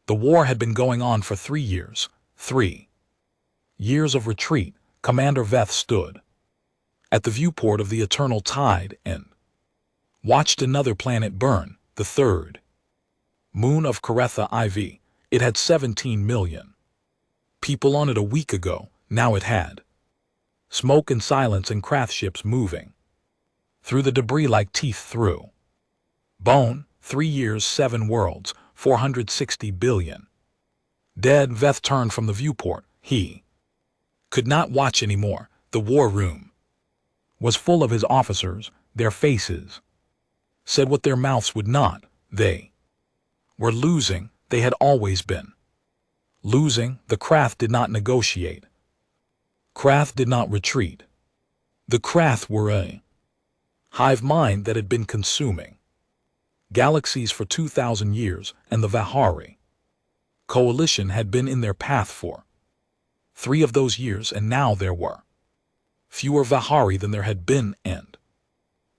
The war had been going on for 3 years. 3 years of retreat. Commander Veth stood at the viewport of the eternal tide and watched another planet burn, the third moon of Caretha IV. It had 17 million people on it a week ago. Now it had smoke and silence and craft ships moving through the debris like teeth through bone. 3 years, 7 worlds, 460 billion dead. Veth turned from the viewport. He could not watch anymore. The war room was full of his officers. Their faces said what their mouths would not. They were losing. They had always been losing. The Krath did not negotiate. Krath did not retreat. The Krath were a hive mind that had been consuming galaxies for 2,000 years, and the Vahari coalition had been in their path for 3 of those years, and now there were fewer Vahari than there had been, and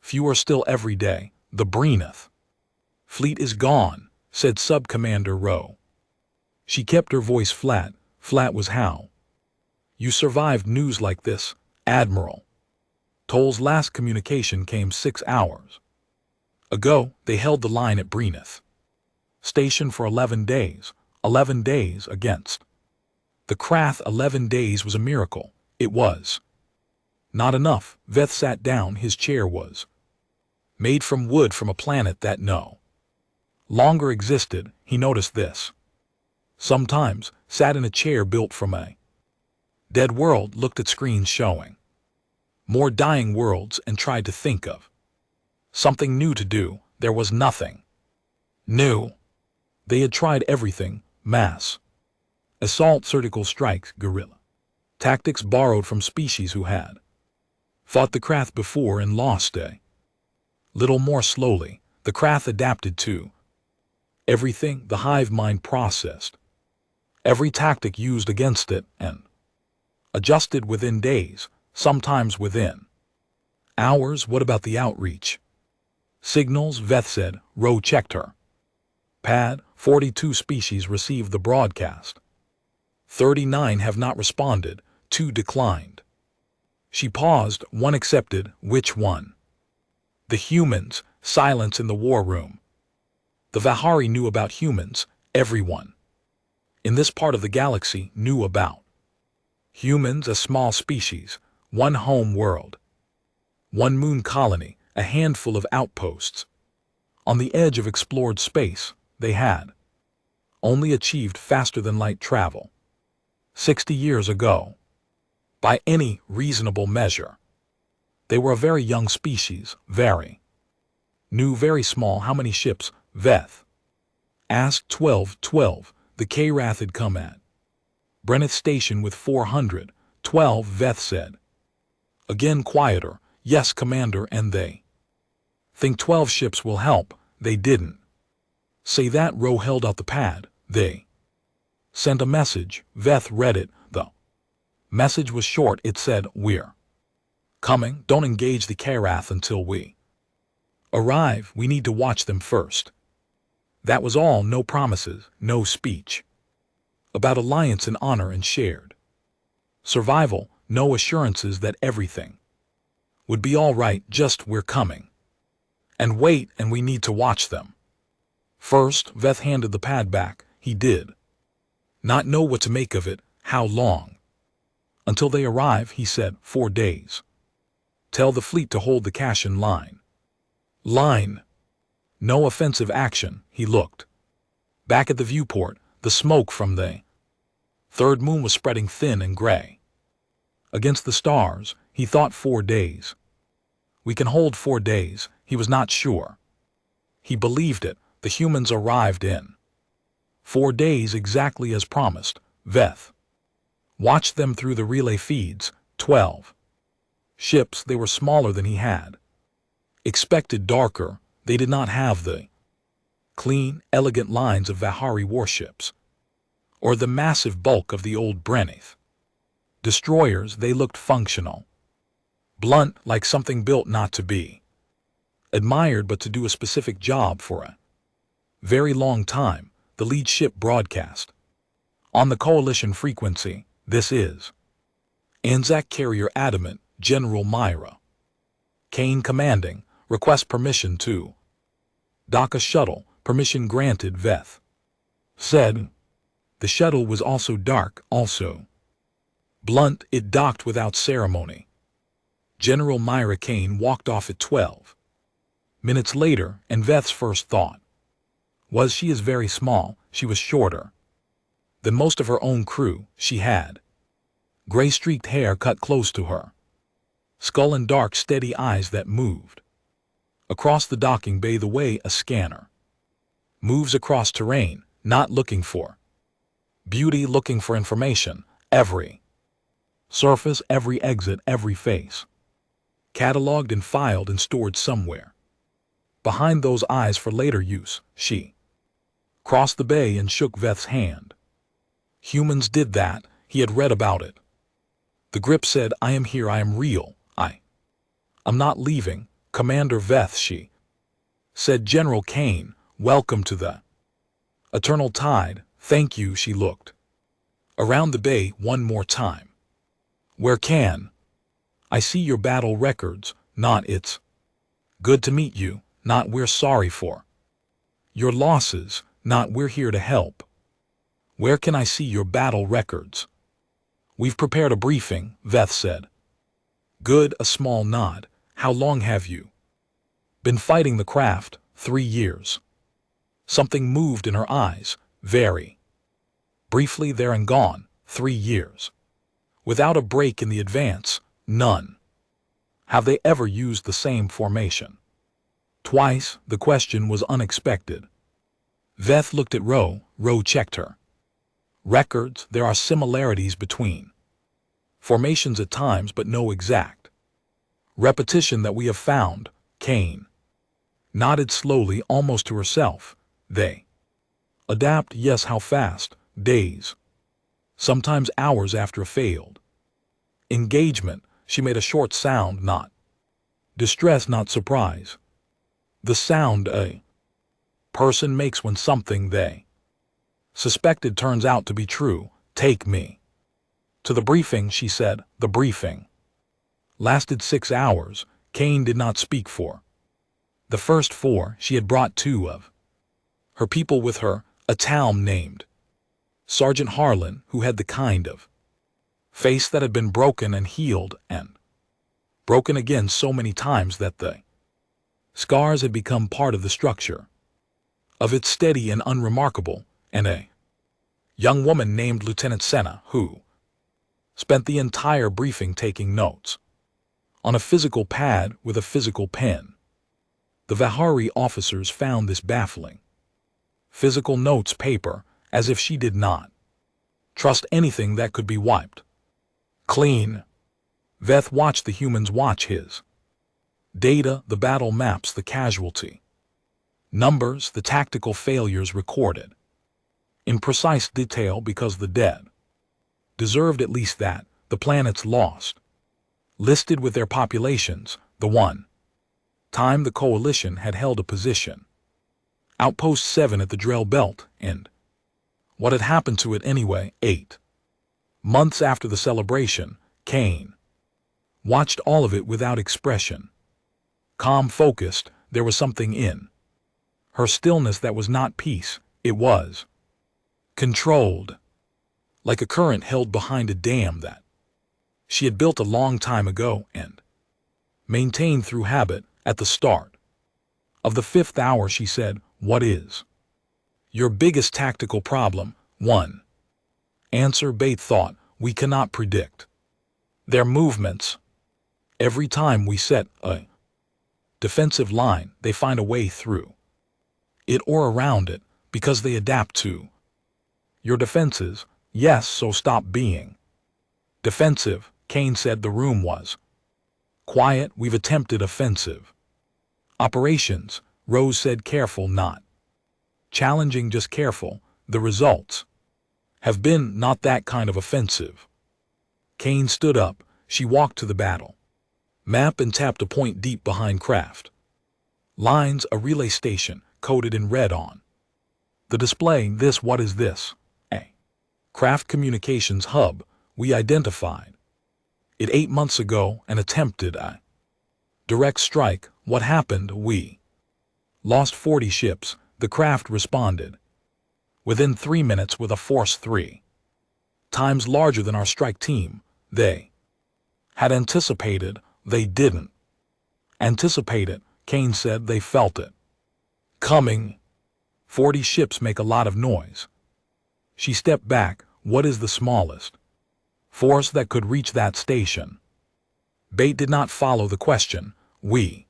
fewer still every day. The Breeneth fleet is gone, said Sub-Commander Rowe. She kept her voice flat. Flat was how you survived news like this, Admiral. Toll's last communication came 6 hours ago. They held the line at Breeneth Station for 11 days. 11 days against the Krath. 11 days was a miracle. It was not enough. Veth sat down. His chair was made from wood from a planet that no longer existed. He noticed this sometimes, sat in a chair built from a dead world, looked at screens showing more dying worlds, and tried to think of something new to do. There was nothing new. They had tried everything: mass assault, surgical strikes, guerrilla tactics borrowed from species who had fought the Krath before and lost a little more slowly. The Krath adapted to everything. The hive mind processed every tactic used against it and adjusted within days, sometimes within hours. What about the outreach signals? Veth said. Rowe checked her pad. 42 species received the broadcast. 39 have not responded. 2 declined. She paused. 1 accepted. Which one? The humans. Silence in the war room. The Vahari knew about humans. Everyone in this part of the galaxy knew about humans. A small species, 1 home world, 1 moon colony, a handful of outposts on the edge of explored space. They had only achieved faster than light travel 60 years ago. By any reasonable measure, they were a very young species, very new, very small. How many ships? Veth asked. 12. 12. The Krath had come at Breeneth Station with 400. 12. Veth said. Again quieter. Yes, Commander, and they think 12 ships will help. They didn't say that. Rowe held out the pad. They sent a message. Veth read it. The message was short. It said, "We're coming. Don't engage the Krath until we arrive. We need to watch them first." That was all. No promises, no speech about alliance and honor and shared survival, no assurances that everything would be all right. Just, "We're coming. And wait, and we need to watch them first." Veth handed the pad back. He did not know what to make of it. How long until they arrive? He said. 4 days. Tell the fleet to hold the cache in line. No offensive action. He looked back at the viewport. The smoke from the third moon was spreading thin and gray against the stars. He thought 4 days. We can hold 4 days. He was not sure. He believed it. The humans arrived in 4 days, exactly as promised. Veth watched them through the relay feeds. 12 ships. They were smaller than he had expected, darker. They did not have the clean, elegant lines of Vahari warships or the massive bulk of the old Breeneth destroyers. They looked functional, blunt, like something built not to be admired but to do a specific job for a very long time. the lead ship broadcast. On the Coalition frequency, this is Anzac Carrier Adamant, General Myra. Kane commanding, request permission to dock a shuttle, permission granted, Veth said. The shuttle was also dark, also blunt, it docked without ceremony. General Myra Kane walked off at 12 minutes later, and Veth's first thought was she is very small, she was shorter than most of her own crew. She had gray-streaked hair cut close to her skull and dark, steady eyes that moved across the docking bay the way a scanner moves across terrain, not looking for beauty, looking for information. Every surface, every exit, every face, cataloged and filed and stored somewhere behind those eyes for later use. She crossed the bay and shook Veth's hand. Humans did that, he had read about it. The grip said, I am here, I am real, I'm not leaving, Commander Veth, she said. General Kane, welcome to the Eternal Tide, thank you. She looked around the bay one more time. Where can I see your battle records? Not it's good to meet you, not we're sorry for your losses, not we're here to help. Where can I see your battle records? We've prepared a briefing, Veth said. Good, a small nod. How long have you been fighting the craft? 3 years. Something moved in her eyes, very briefly, there and gone. 3 years. Without a break in the advance, none. Have they ever used the same formation? Twice. The question was unexpected. Veth looked at Ro. Ro checked her records. There are similarities between formations at times, but no exact repetition that we have found. Kane nodded slowly, almost to herself. They adapt, yes. How fast? Days, sometimes hours after a failed engagement. She made a short sound, not distress, not surprise. The sound a person makes when something they suspected turns out to be true. Take me to the briefing, she said. The briefing lasted 6 hours. Kane did not speak for the first 4. She had brought 2 of her people with her, a Talm named Sergeant Harlan, who had the kind of face that had been broken and healed and broken again so many times that the scars had become part of the structure of it, steady and unremarkable, and a young woman named Lieutenant Senna, who spent the entire briefing taking notes on a physical pad with a physical pen. The Vahari officers found this baffling. Physical notes paper, as if she did not trust anything that could be wiped clean. Veth watched the humans watch his data, the battle maps, the casualty numbers, the tactical failures recorded in precise detail, because the dead deserved at least that. The planets lost, listed with their populations, the one time the Coalition had held a position. Outpost 7 at the Drell Belt, and what had happened to it anyway. 8 months after the celebration, Kane watched all of it without expression. Calm, focused, there was something in her stillness that was not peace. It was controlled, like a current held behind a dam that she had built a long time ago and maintained through habit. At the start of the 5th hour, she said, what is your biggest tactical problem? 1. Answer. Bate thought, we cannot predict their movements. Every time we set a defensive line, they find a way through it or around it, because they adapt to your defenses. Yes, so stop being defensive. Kane said. The room was quiet. We've attempted offensive operations, Rose said. Careful, not challenging, just careful. The results have been not that kind of offensive. Kane stood up. She walked to the battle map and tapped a point deep behind craft lines, a relay station, coded in red on The display, this, what is this? A craft communications hub. We identified it 8 months ago and attempted a direct strike. What happened? We lost 40 ships, the craft responded. Within 3 minutes with a force 3 times larger than our strike team. They had anticipated. They didn't anticipate it, Kane said. They felt it coming. 40 ships make a lot of noise. She stepped back. What is the smallest force that could reach that station? Bate did not follow the question. We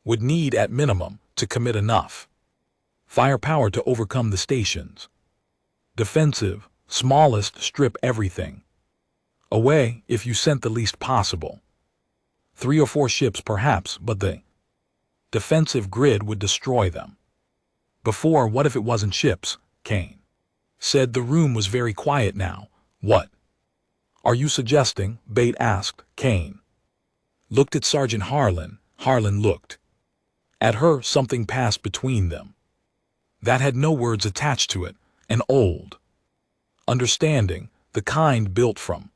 would need at minimum to commit enough firepower to overcome the stations. Defensive, smallest, strip everything away. If you sent the least possible 3 or 4 ships perhaps, but the defensive grid would destroy them. Before, what if it wasn't ships? Kane said. The room was very quiet now. What are you suggesting? Bate asked. Kane looked at Sergeant Harlan. Harlan looked at her. Something passed between them that had no words attached to it. An old understanding, the kind built from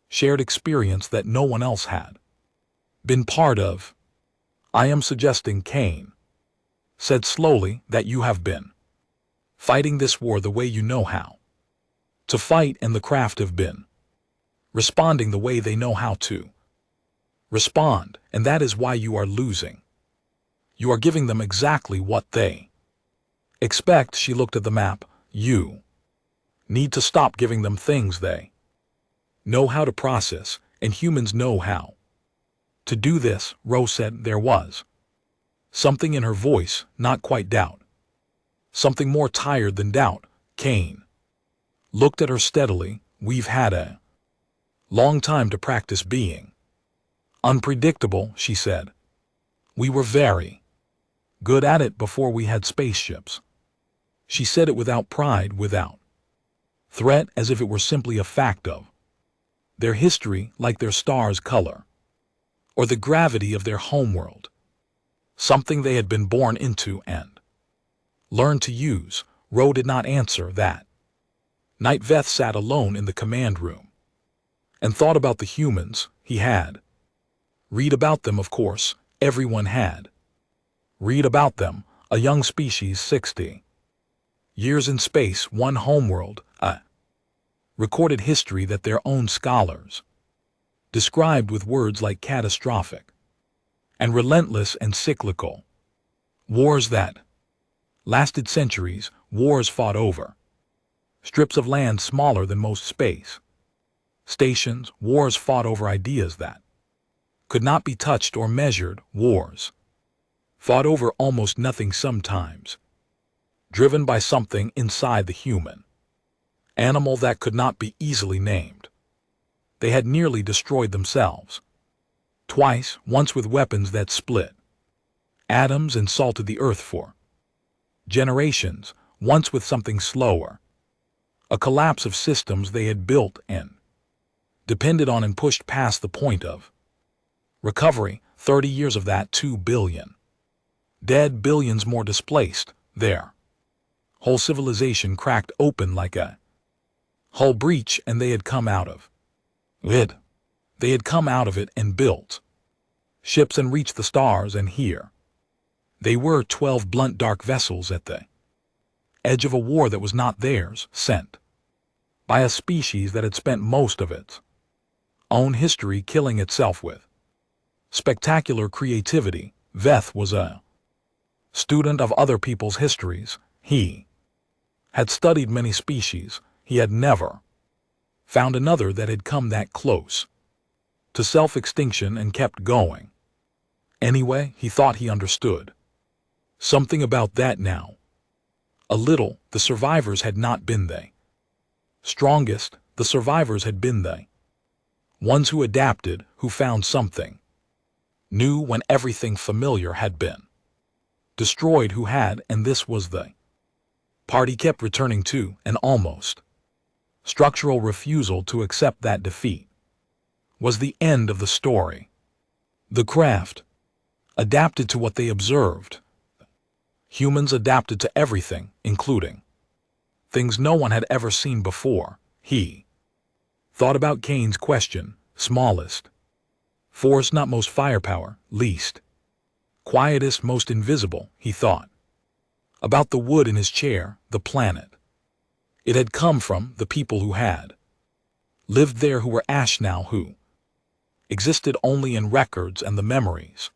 shared experience that no one else had been part of. I am suggesting, Kane said slowly, that you have been fighting this war the way you know how to fight, and the craft have been responding the way they know how to respond, and that is why you are losing. You are giving them exactly what they expect. She looked at the map. You need to stop giving them things they know how to process, and humans know how to do this. Rose said. There was something in her voice, not quite doubt. Something more tired than doubt. Kane looked at her steadily. We've had a long time to practice being unpredictable, she said. We were very good at it before we had spaceships. She said it without pride, without threat, as if it were simply a fact of their history, like their star's color or the gravity of their homeworld. Something they had been born into and learned to use. Ro did not answer that night. Veth sat alone in the command room and thought about the humans. He had read about them, of course. Everyone had read about them. A young species, 60 years in space, one homeworld, a recorded history that their own scholars described with words like catastrophic and relentless and cyclical. Wars that lasted centuries, wars fought over strips of land smaller than most space stations, wars fought over ideas that could not be touched or measured, wars fought over almost nothing, sometimes driven by something inside the human animal that could not be easily named. They had nearly destroyed themselves twice, once with weapons that split atoms and salted the earth for generations, once with something slower, a collapse of systems they had built and depended on and pushed past the point of recovery. 30 years of that, 2 billion dead, billions more displaced. Their whole civilization cracked open like a hull breach, and they had come out of it. They had come out of it and built ships and reached the stars, and here they were, 12 blunt dark vessels at the edge of a war that was not theirs, sent by a species that had spent most of its own history killing itself with spectacular creativity. Veth was a student of other people's histories. He had studied many species. He had never found another that had come that close to self-extinction and kept going. Anyway, he thought he understood something about that now. A little. The survivors had not been the strongest. The survivors had been the ones who adapted, who found something new when everything familiar had been destroyed, who had, and this was the part he kept returning to, an almost structural refusal to accept that defeat was the end of the story. The craft adapted to what they observed. Humans adapted to everything, including things no one had ever seen before. He thought about Kane's question, smallest force, not most firepower, least quietest, most invisible, he thought. About the wood in his chair, the planet. It had come from the people who had lived there, who were ash now, who existed only in records and the memories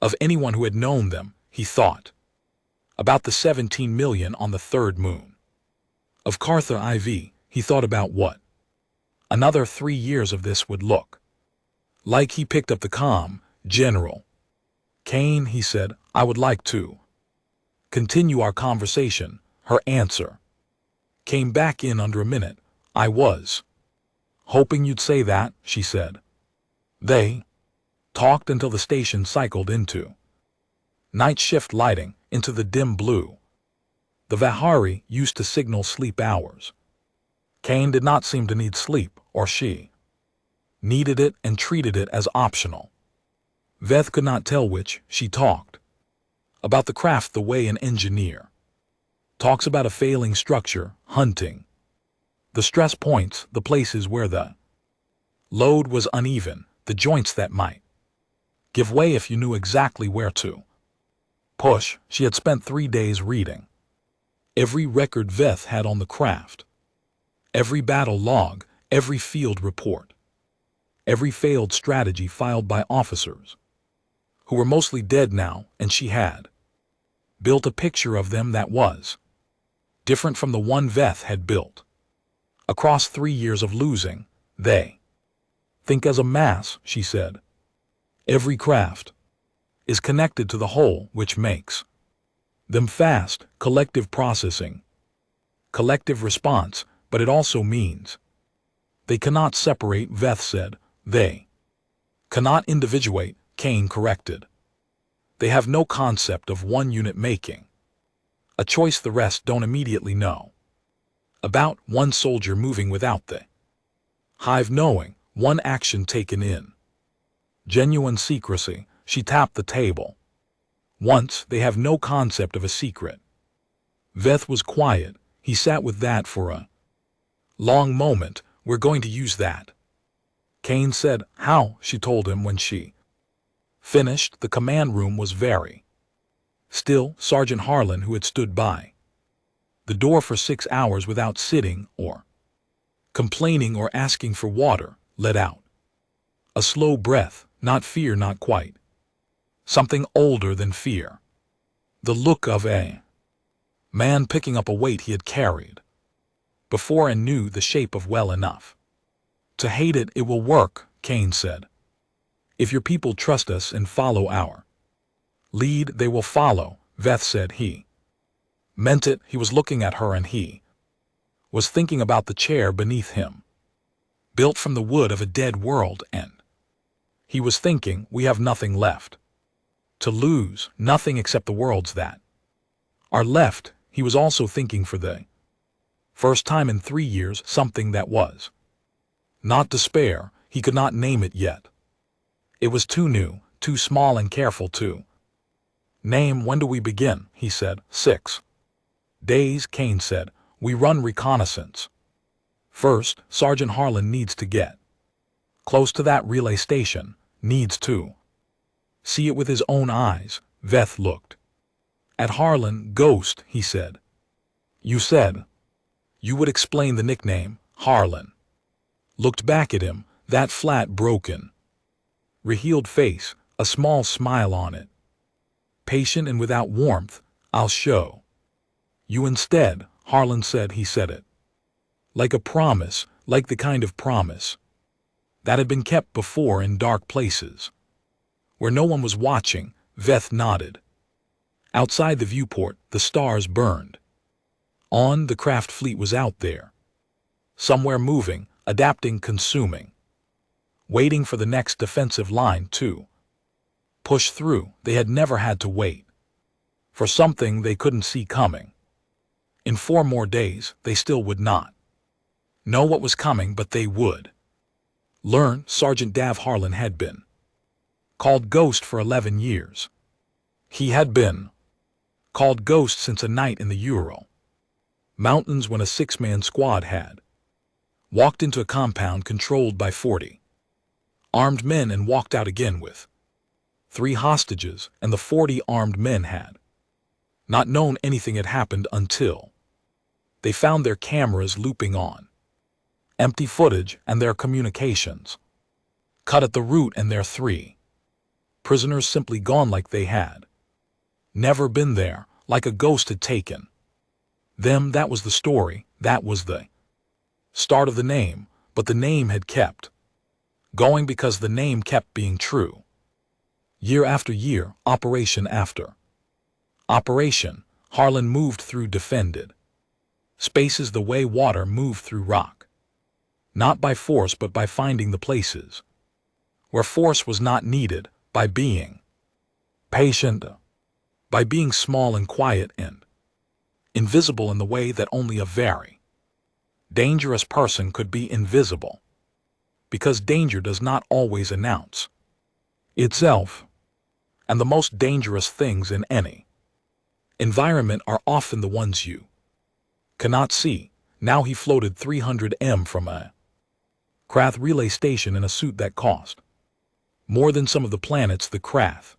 of anyone who had known them, he thought. About the 17 million on the third moon of Cartha IV, he thought about what another 3 years of this would look like. He picked up the comm. General Kane, he said, I would like to continue our conversation. Her answer came back in under a minute. I was hoping you'd say that, she said. They talked until the station cycled into night shift lighting, into the dim blue. The Vahari used to signal sleep hours. Kane did not seem to need sleep, or she needed it and treated it as optional. Veth could not tell which. She talked about the craft the way an engineer talks about a failing structure, hunting the stress points, the places where the load was uneven, the joints that might give way if you knew exactly where to push. She had spent 3 days reading every record Veth had on the craft, every battle log, every field report, every failed strategy filed by officers who were mostly dead now, and she had built a picture of them that was different from the one Veth had built. Across 3 years of losing, they think as a mass, she said. Every craft is connected to the whole, which makes them fast, collective processing, collective response, but it also means they cannot separate, Veth said. They cannot individuate, Kane corrected. They have no concept of one unit making a choice the rest don't immediately know about, one soldier moving without the hive knowing, one action taken in genuine secrecy. She tapped the table. Once they have no concept of a secret. Veth was quiet. He sat with that for a long moment. We're going to use that, Kane said. How? She told him when she finished. The command room was very still. Sergeant Harlan, who had stood by the door for 6 hours without sitting or complaining or asking for water, let out a slow breath. Not fear, not quite. Something older than fear. The look of a man picking up a weight he had carried before and knew the shape of well enough to hate it. It will work, Kane said. If your people trust us and follow our lead, they will follow, Veth said. He meant it. He was looking at her and he was thinking about the chair beneath him, built from the wood of a dead world, and he was thinking, we have nothing left to lose, nothing except the worlds that are left. He was also thinking, for the first time in 3 years, something that was not despair. He could not name it yet. It was too new, too small and careful to name. When do we begin? He said. 6 days, Kane said. We run reconnaissance first. Sergeant Harlan needs to get close to that relay station, needs to see it with his own eyes. Veth looked at Harlan. Ghost, he said. You said you would explain the nickname. Harlan looked back at him, that flat, broken, rehealed face, a small smile on it, patient and without warmth. I'll show you instead, Harlan said. He said it like a promise, like the kind of promise that had been kept before in dark places where no one was watching. Veth nodded. Outside the viewport, the stars burned. On, the craft fleet was out there, somewhere, moving, adapting, consuming, waiting for the next defensive line to push through. They had never had to wait for something they couldn't see coming. In 4 more days, they still would not know what was coming, but they would learn. Sergeant Dav Harlan had been called Ghost for 11 years. He had been Called ghost since a night in the Ural Mountains when a 6-man squad had walked into a compound controlled by 40 armed men and walked out again with 3 hostages, and the 40 armed men had not known anything had happened until they found their cameras looping on empty footage and their communications cut at the root, and their 3 prisoners simply gone like they had never been there, like a ghost had taken them. That was the story, that was the start of the name, but the name had kept going because the name kept being true. Year after year, operation after operation, Harlan moved through defended spaces the way water moved through rock. Not by force but by finding the places where force was not needed, by being patient, by being small and quiet and invisible in the way that only a very dangerous person could be invisible, because danger does not always announce itself, and the most dangerous things in any environment are often the ones you cannot see. Now he floated 300 m from a craft relay station in a suit that cost more than some of the planets the craft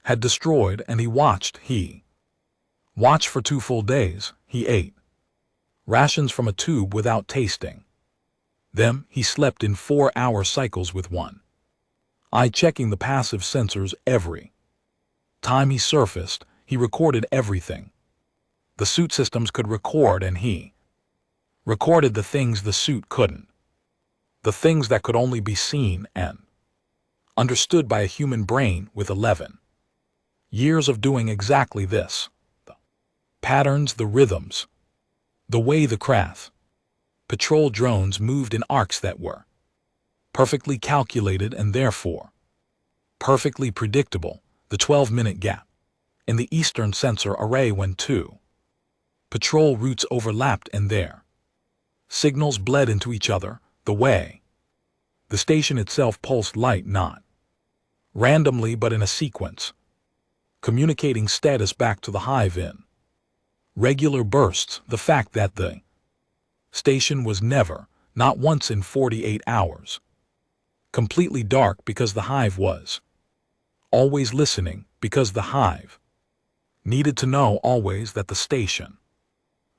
had destroyed, and he watched for 2 full days. He ate rations from a tube without tasting them. He slept in 4-hour cycles with one eye checking the passive sensors. Every time he surfaced, he recorded everything the suit systems could record, and he recorded the things the suit couldn't, the things that could only be seen and understood by a human brain. With 11 years of doing exactly this, the patterns, the rhythms, the way the craft patrol drones moved in arcs that were perfectly calculated and therefore perfectly predictable, the 12-minute gap in the eastern sensor array when 2 patrol routes overlapped and their signals bled into each other, the way the station itself pulsed light not randomly but in a sequence, communicating status back to the hive in regular bursts, the fact that the station was never, not once in 48 hours, completely dark because the hive was always listening, because the hive needed to know always that the station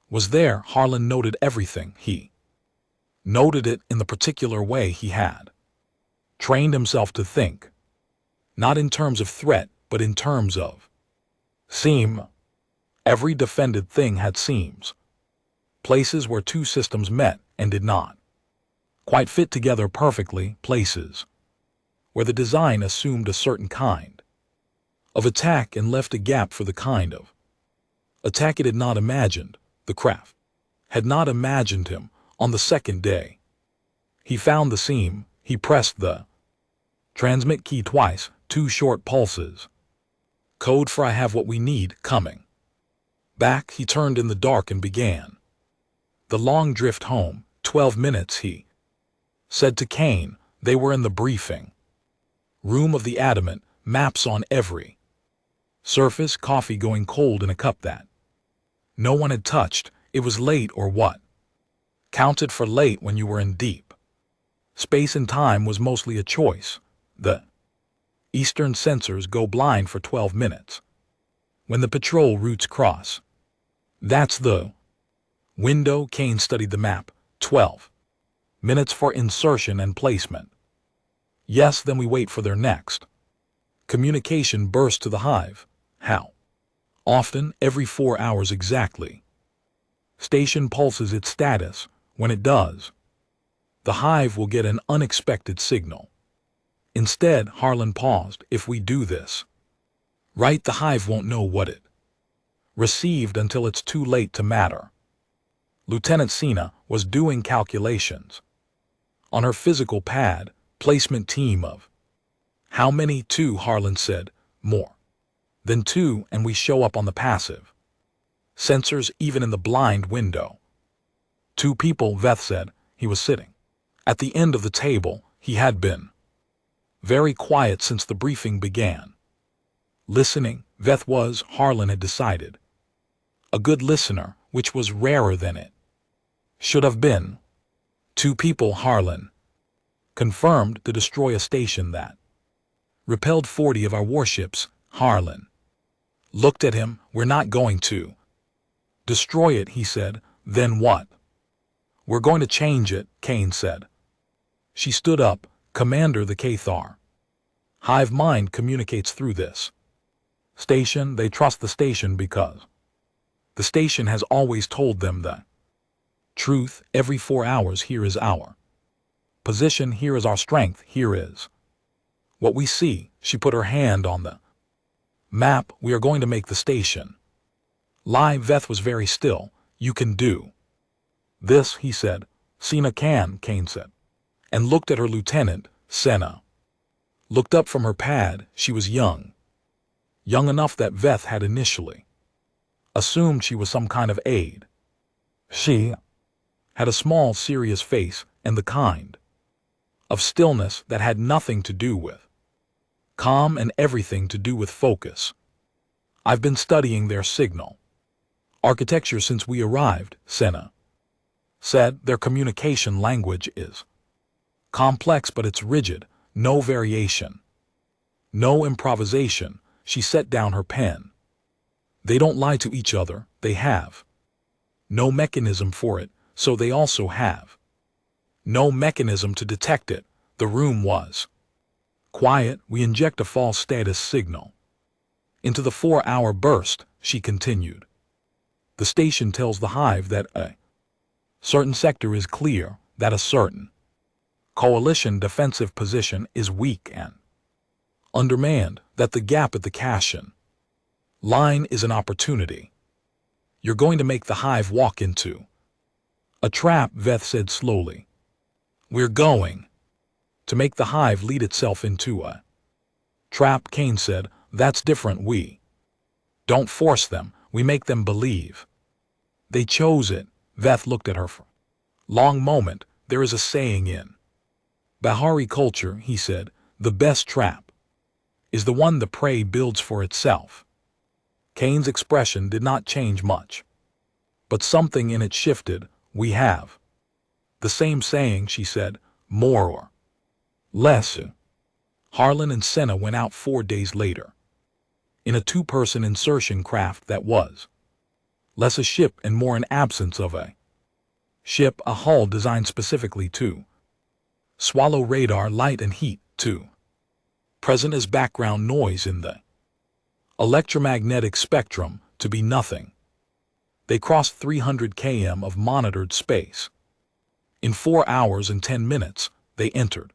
was there. Harlan noted everything. He noted it in the particular way he had trained himself to think, not in terms of threat, but in terms of seam. Every defended thing had seams, places where 2 systems met and did not quite fit together perfectly, places where the design assumed a certain kind of attack and left a gap for the kind of attack it had not imagined. The craft had not imagined him. On the second day, he found the seam. He pressed the transmit key twice, 2 short pulses. Code for "I have what we need" coming back. He turned in the dark and began the long drift home. 12 minutes, he said to Kane. They were in the briefing room of the Adamant, maps on every surface, coffee going cold in a cup that no one had touched. It was late, or what counted for late when you were in deep space and time was mostly a choice. The eastern sensors go blind for 12 minutes when the patrol routes cross. That's the window. Kane studied the map. 12 minutes for insertion and placement. Yes, then we wait for their next communication burst to the hive. How often? Every 4 hours exactly. Station pulses its status. When it does, the hive will get an unexpected signal. Instead, Harlan paused. If we do this right, the hive won't know what it received until it's too late to matter. Lieutenant Sina was doing calculations on her physical pad. Placement team of how many? 2, Harlan said. More than 2, and we show up on the passive sensors even in the blind window. 2 people, Veth said. He was sitting at the end of the table. He had been very quiet since the briefing began, listening, Veth was, Harlan had decided, a good listener, which was rarer than it should have been. 2 people, Harlan confirmed, to destroy a station that repelled 40 of our warships. Harlan looked at him. We're not going to destroy it, he said. Then what? We're going to change it, Kane said. She stood up. Commander, the Cathar hive mind communicates through this station. They trust the station because the station has always told them the truth. Every 4 hours, here is our position, here is our strength, here is what we see. She put her hand on the map. We are going to make the station live. Veth was very still. You can do this, he said. Sena can, Kane said, and looked at her lieutenant. Sena looked up from her pad. She was young enough that Veth had initially assumed she was some kind of aide. She had a small, serious face and the kind of stillness that had nothing to do with calm and everything to do with focus. I've been studying their signal architecture since we arrived, Sena said. Their communication language is complex, but it's rigid. No variation, no improvisation. She set down her pen. They don't lie to each other. They have no mechanism for it, so they also have no mechanism to detect it. The room was quiet. We inject a false status signal into the 4-hour burst, she continued. The station tells the hive that a certain sector is clear, that a certain coalition defensive position is weak and undermanned, that the gap at the Cassian line is an opportunity. You're going to make the hive walk into a trap, Veth said slowly. We're going to make the hive lead itself into a trap, Kane said. That's different. We don't force them, we make them believe they chose it. Veth looked at her for a long moment. There is a saying in Bahari culture, he said, the best trap is the one the prey builds for itself. Kane's expression did not change much, but something in it shifted. We have the same saying, she said, more or less. Harlan and Sena went out 4 days later in a 2-person insertion craft that was less a ship and more an absence of a ship, a hull designed specifically to swallow radar, light and heat, too present as background noise in the electromagnetic spectrum, to be nothing. They crossed 300 km of monitored space. In 4 hours and 10 minutes, they entered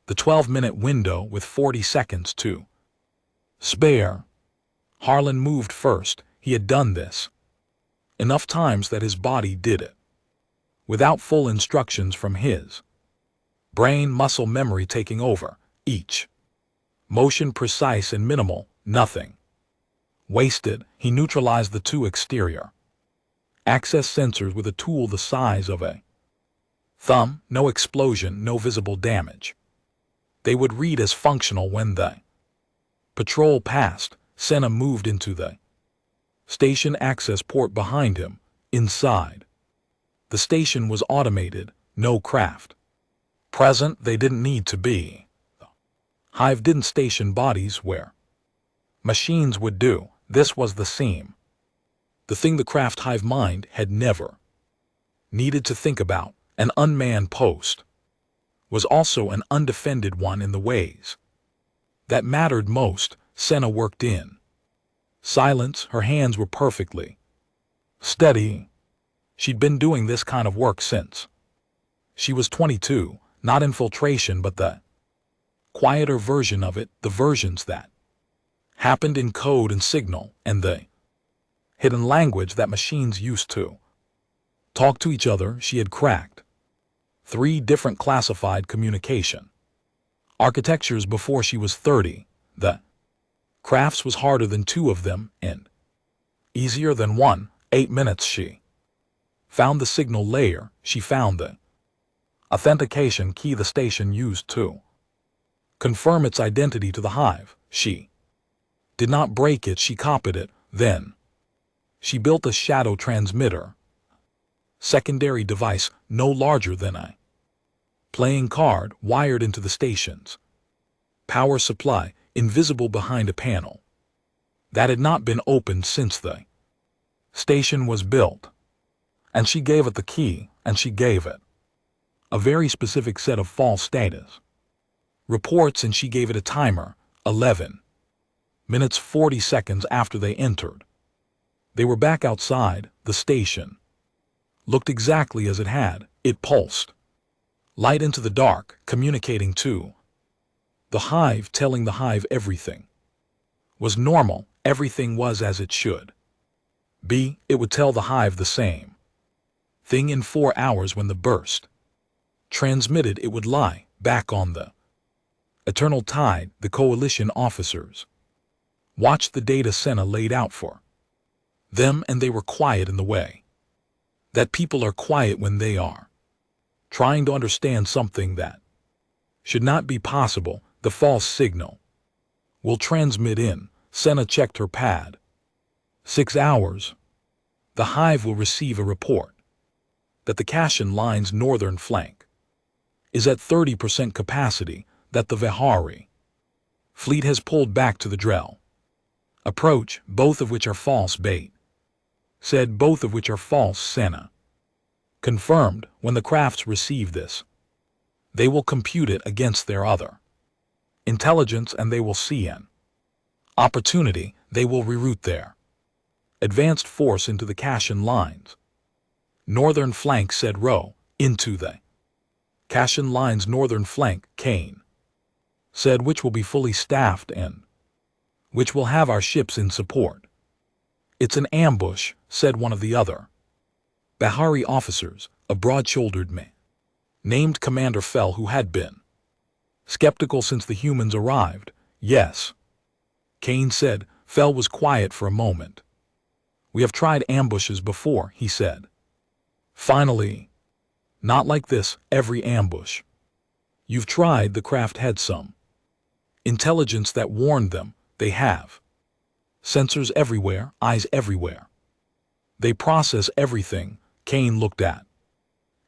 the 12-minute window with 40 seconds to spare. Harlan moved first. He had done this enough times that his body did it without full instructions from his brain, muscle memory taking over, each motion precise and minimal, nothing wasted. He neutralized the 2 exterior access sensors with a tool the size of a thumb. No explosion, no visible damage. They would read as functional when the patrol passed. Sena moved into the station access port behind him. Inside, the station was automated, no craft present. They didn't need to be. The hive didn't station bodies where machines would do. This was the seam, the thing the craft hive mind had never needed to think about. An unmanned post was also an undefended one in the ways that mattered most. Sena worked in silence. Her hands were perfectly steady. She'd been doing this kind of work since she was 22, not infiltration but the quieter version of it, the versions that happened in code and signal and the hidden language that machines used to talk to each other. She had cracked 3 different classified communication architectures before she was 30. The crafts was harder than 2 of them and easier than 1. 8 minutes she found the signal layer. She found the authentication key the station used to confirm its identity to the hive. She Did not break it, she copied it. Then she built a shadow transmitter, secondary device no larger than a playing card wired into the station's power supply, invisible behind a panel that had not been opened since the station was built. And she gave it the key, and she gave it a very specific set of false status reports, and she gave it a timer, 11 minutes 40 seconds after they entered. They were back outside. The station looked exactly as it had. It pulsed light into the dark, communicating to the hive, telling the hive everything was normal, everything was as it should be. It would tell the hive the same thing in 4 hours when the burst transmitted. It would lie back on the eternal tide. The coalition officers watched the data Senna laid out for them, and they were quiet in the way that people are quiet when they are trying to understand something that should not be possible. The false signal will transmit in. Senna checked her pad. 6 hours. The hive will receive a report that the Kashan line's northern flank is at 30% capacity, that the Vihari fleet has pulled back to the Drell approach, both of which are false bait. Said both of which are false. Senna confirmed, when the crafts receive this, they will compute it against their other intelligence, and they will see an opportunity. They will reroute their advanced force into the Kashan lines northern flank. Said Row, into the Kashan line's northern flank. Kane said, which will be fully staffed and which will have our ships in support. It's an ambush, said one of the other Bahari officers, a broad-shouldered man named Commander Fell, who had been skeptical since the humans arrived. Yes, Kane said. Fell was quiet for a moment. We have tried ambushes before, he said. Finally, not like this. Every ambush you've tried, the craft had some intelligence that warned them. They have sensors everywhere, eyes everywhere. They process everything. Kane looked at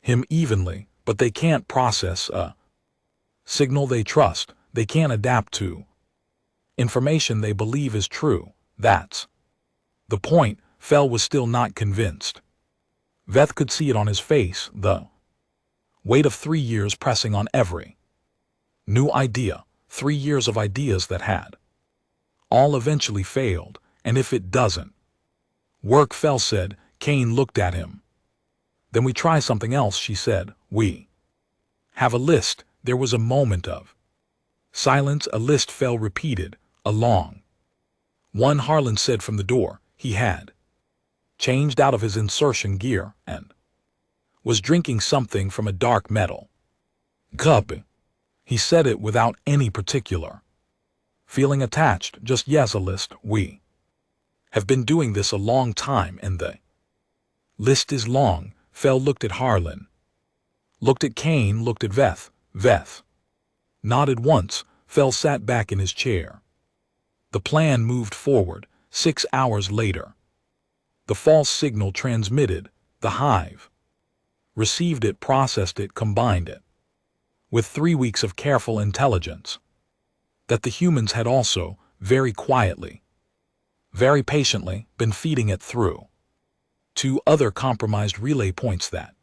him evenly, but they can't process a signal they trust. They can't adapt to information they believe is true. That's the point. Fell was still not convinced. Veth could see it on his face, the weight of 3 years pressing on every new idea. 3 years of ideas that had all eventually failed, and if it doesn't work, Fell said. Kane looked at him. Then we try something else, she said. We have a list. There was a moment of silence. A list, Fell repeated. A long one, Harlan said from the door. He had changed out of his insertion gear and was drinking something from a dark metal cup. He said it without any particular feeling attached. Just yes, a list. We have been doing this a long time, and the list is long. Fell looked at Harlan, looked at Kane, looked at Veth. Veth nodded once. Fell sat back in his chair. The plan moved forward. 6 hours later, the false signal transmitted. The hive received it, processed it, combined it with 3 weeks of careful intelligence that the humans had also, very quietly, very patiently, been feeding it through 2 other compromised relay points that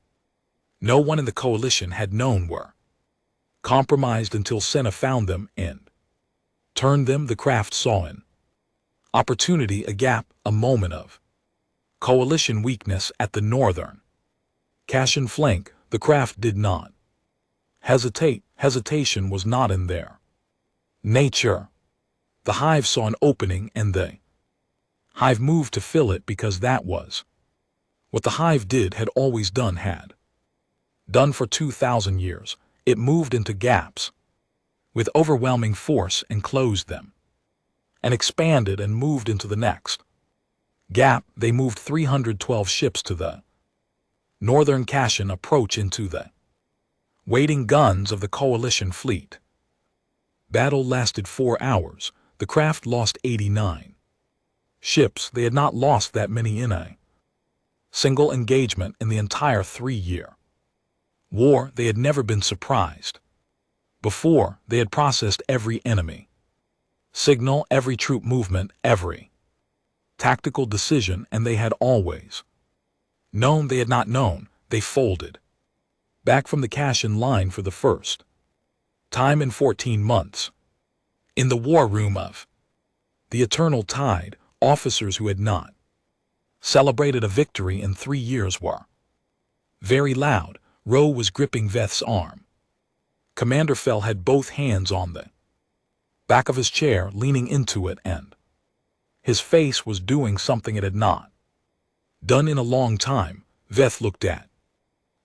no one in the coalition had known were compromised until Senna found them and turned them. The craft saw an opportunity, a gap, a moment of coalition weakness at the northern Kashan flank. The craft did not hesitate. Hesitation was not in their nature. The hive saw an opening, and the hive moved to fill it, because that was what the hive did, had always done, had done for 2,000 years. It moved into gaps with overwhelming force and closed them, and expanded and moved into the next gap. They moved 312 ships to the northern Kashan approach into the waiting guns of the coalition fleet. Battle lasted 4 hours. the craft lost 89 ships. They had not lost that many in a single engagement in the entire 3-year war. They had never been surprised. Before, they had processed every enemy signal, every troop movement, every tactical decision, and they had always known they had not known. They folded back from the cash-in line for the first time in 14 months. In the war room of the Eternal Tide, officers who had not celebrated a victory in 3 years were very loud. Roe was gripping Veth's arm. Commander Fell had both hands on the back of his chair, leaning into it, and his face was doing something it had not done in a long time. Veth looked at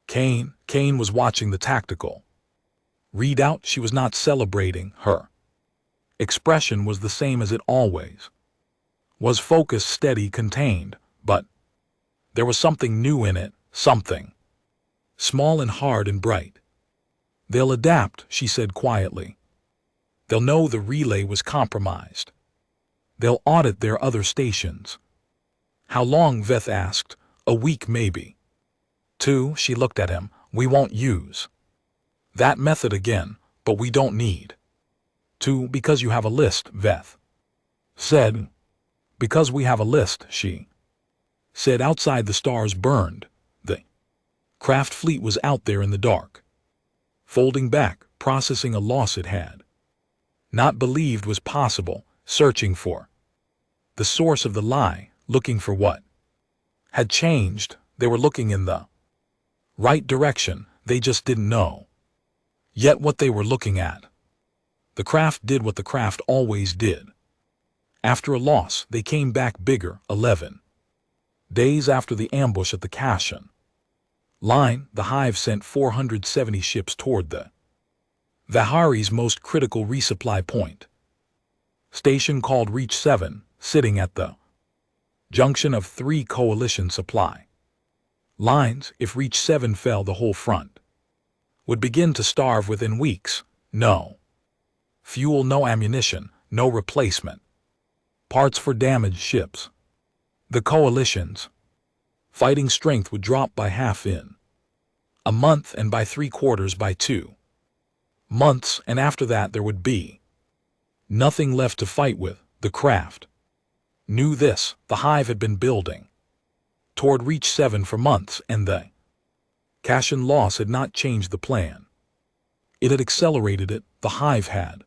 Kane. Kane was watching the tactical readout. She was not celebrating. Her expression was the same as it always was, focused, steady, contained, but there was something new in it, something small and hard and bright. "They'll adapt," she said quietly. "They'll know the relay was compromised. They'll audit their other stations." "How long?" Veth asked. "A week, maybe 2. She looked at him. "We won't use that method again, but we don't need to, because you have a list," Veth said. "Because we have a list," she said. Outside, the stars burned. The craft fleet was out there in the dark, folding back, processing a loss it had not believed was possible, searching for the source of the lie, looking for what had changed. They were looking in the right direction, they just didn't know yet what they were looking at. The craft did what the craft always did. After a loss, they came back bigger. 11 days after the ambush at the cash-in line, the Hive sent 470 ships toward the Vahari's most critical resupply point station, called Reach 7, sitting at the junction of 3 coalition supply lines. If Reach 7 fell, the whole front would begin to starve within weeks. No fuel, no ammunition, no replacement parts for damaged ships. The coalition's fighting strength would drop by half in a month, and by 3/4 by 2 months, and after that there would be nothing left to fight with. The craft knew this. The Hive had been building toward Reach 7 for months, and the cash-in loss had not changed the plan. It had accelerated it. The Hive had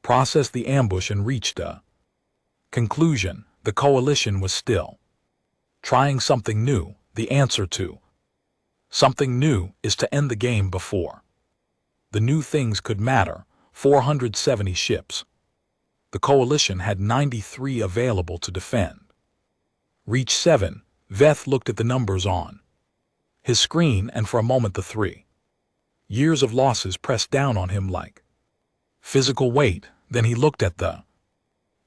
processed the ambush and reached a conclusion. The coalition was still trying something new. The answer to something new is to end the game before the new things could matter. 470 ships. The coalition had 93 available to defend Reach 7. Veth looked at the numbers on his screen, and for a moment the 3 years of losses pressed down on him like physical weight. Then he looked at the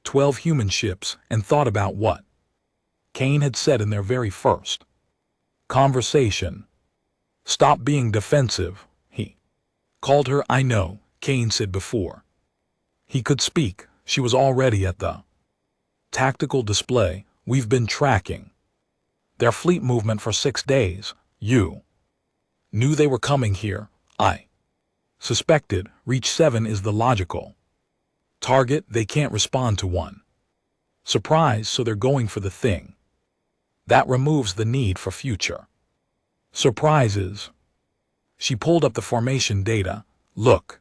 12 human ships and thought about what Kane had said in their very first conversation. "Stop being defensive," he called her. "I know," Kane said before he could speak. She was already at the tactical display. "We've been tracking their fleet movement for 6 days. You knew they were coming here." "I suspected. Reach 7 is the logical target. They can't respond to one surprise, so they're going for the thing that removes the need for future surprises." She pulled up the formation data. "Look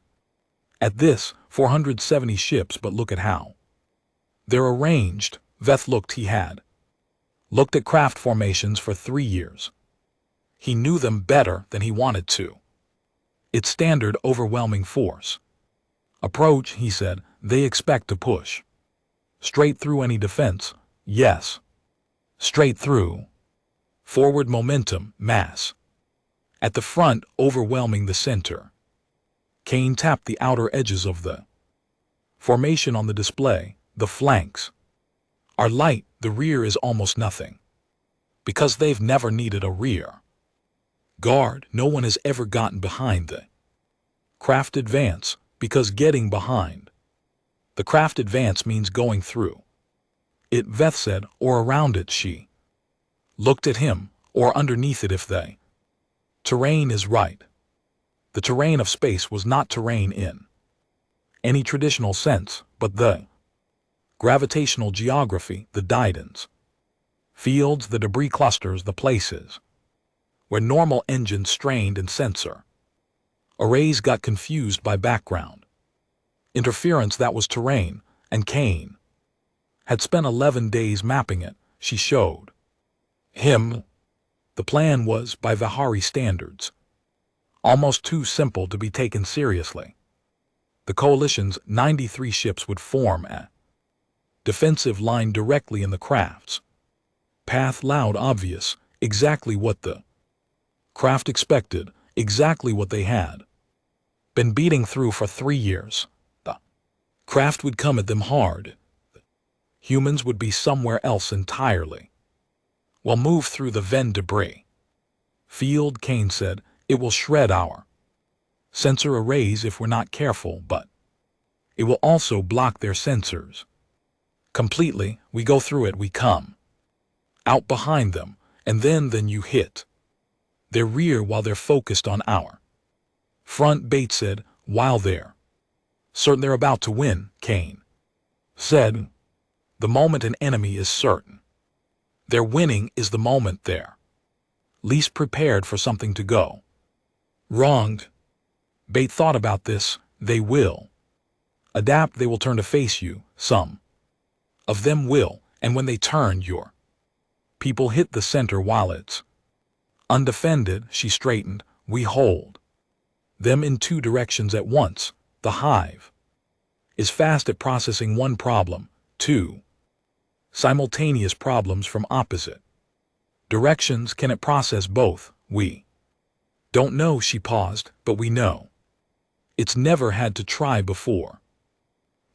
at this. 470 ships, but look at how they're arranged." Veth looked. He had looked at craft formations for 3 years. He knew them better than he wanted to. "It's standard overwhelming force approach," he said. "They expect to push straight through any defense." "Yes, straight through. Forward momentum, mass at the front, overwhelming the center." Kane tapped the outer edges of the formation on the display. "The flanks are light. The rear is almost nothing, because they've never needed a rear guard. No one has ever gotten behind the craft advance, because getting behind The craft advance means going through it, Veth said, or around it. She looked at him, or underneath it if they. Terrain is right. The terrain of space was not terrain in any traditional sense, but the gravitational geography, the didans, fields, the debris clusters, the places where normal engines strained and sensor arrays got confused by background interference. That was terrain, and Kane had spent 11 days mapping it. She showed him. The plan was, by Vihari standards, almost too simple to be taken seriously. The coalition's 93 ships would form a defensive line directly in the craft's path. Loud, obvious, exactly what the craft expected, exactly what they had been beating through for 3 years. The craft would come at them hard. Humans would be somewhere else entirely. We'll move through the Venn debris field, Kane said. It will shred our sensor arrays if we're not careful, but it will also block their sensors completely. We go through it, we come out behind them, and then you hit their rear while they're focused on our front, Bates said. While they're certain they're about to win, Kane said, the moment an enemy is certain they're winning is the moment they're least prepared for something to go wrong. Bate thought about this. They will adapt, they will turn to face you. Some of them will, and when they turn, your people hit the center while it's undefended. She straightened. We hold them in 2 directions at once. The hive is fast at processing one problem, 2 simultaneous problems from opposite directions. Can it process both? We don't know. She paused, but we know it's never had to try before.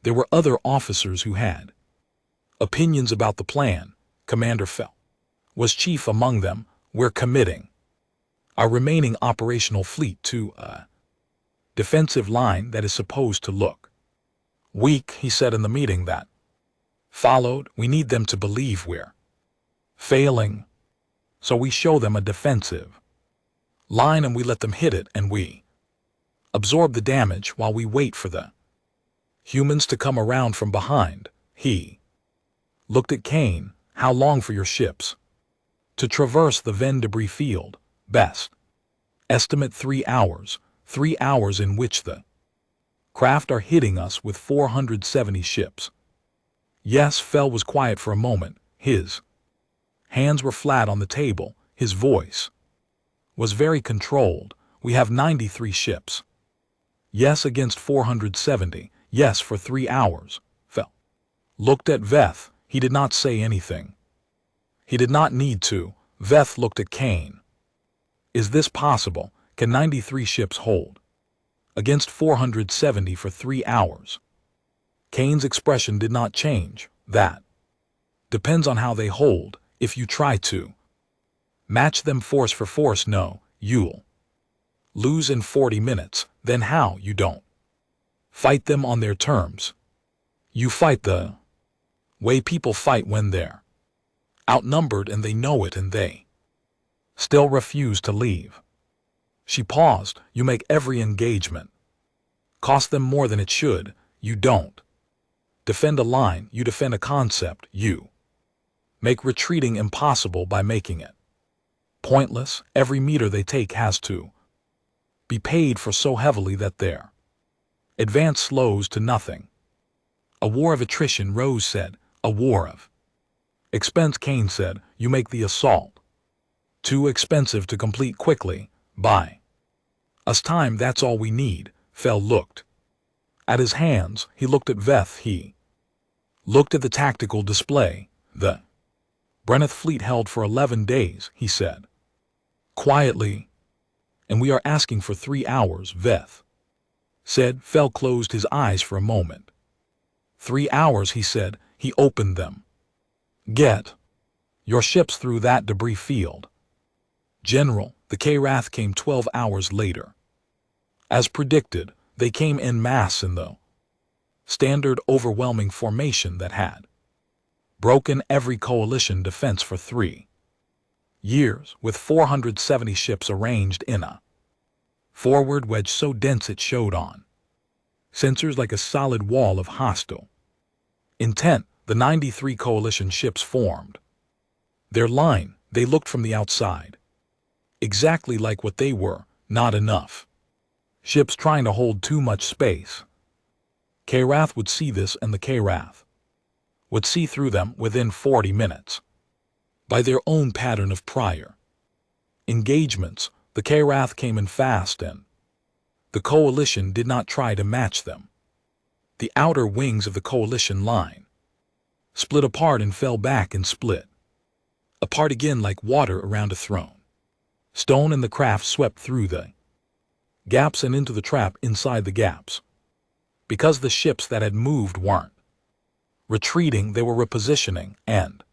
There were other officers who had opinions about the plan. Commander Fell was chief among them. We're committing our remaining operational fleet to a defensive line that is supposed to look weak, he said in the meeting that followed. We need them to believe we're failing, so we show them a defensive line and we let them hit it, and we absorb the damage while we wait for the humans to come around from behind. He looked at Kane. How long for your ships to traverse the Venn debris field? Best estimate 3 hours. 3 hours in which the craft are hitting us with 470 ships. Yes. Fell was quiet for a moment. His hands were flat on the table. His voice was very controlled. We have 93 ships. Yes, against 470. Yes, for 3 hours. Fell looked at Veth. He did not say anything. He did not need to. Veth looked at Kane. Is this possible? Can 93 ships hold against 470 for 3 hours? Kane's expression did not change. That depends on how they hold. If you try to match them force for force, no, you'll lose in 40 minutes. Then how? You don't fight them on their terms. You fight the way people fight when they're outnumbered and they know it, and they still refuse to leave. She paused. You make every engagement cost them more than it should. You don't defend a line, you defend a concept. You make retreating impossible by making it pointless. Every meter they take has to be paid for so heavily that their advance slows to nothing. A war of attrition, Rose said. A war of expense, Kane said. You make the assault too expensive to complete quickly. Buy us time, that's all we need. Fell looked at his hands. He looked at Veth. He looked at the tactical display. The Brenneth fleet held for 11 days, he said quietly. And we are asking for 3 hours, Veth said. Fell closed his eyes for a moment. 3 hours, he said. He opened them. Get your ships through that debris field. General, the K-Wrath came 12 hours later. As predicted, they came en masse in the standard overwhelming formation that had broken every coalition defense for 3 years, with 470 ships arranged in a forward wedge so dense it showed on sensors like a solid wall of hostile intent. The 93 coalition ships formed their line. They looked from the outside exactly like what they were, not enough ships trying to hold too much space. K-Wrath would see this, and the K-Wrath would see through them within 40 minutes. By their own pattern of prior engagements, the K-Wrath came in fast, and the coalition did not try to match them. The outer wings of the coalition line split apart and fell back and split apart again like water around a throne. Stone and the craft swept through the gaps and into the trap inside the gaps. Because the ships that had moved weren't retreating, they were repositioning, and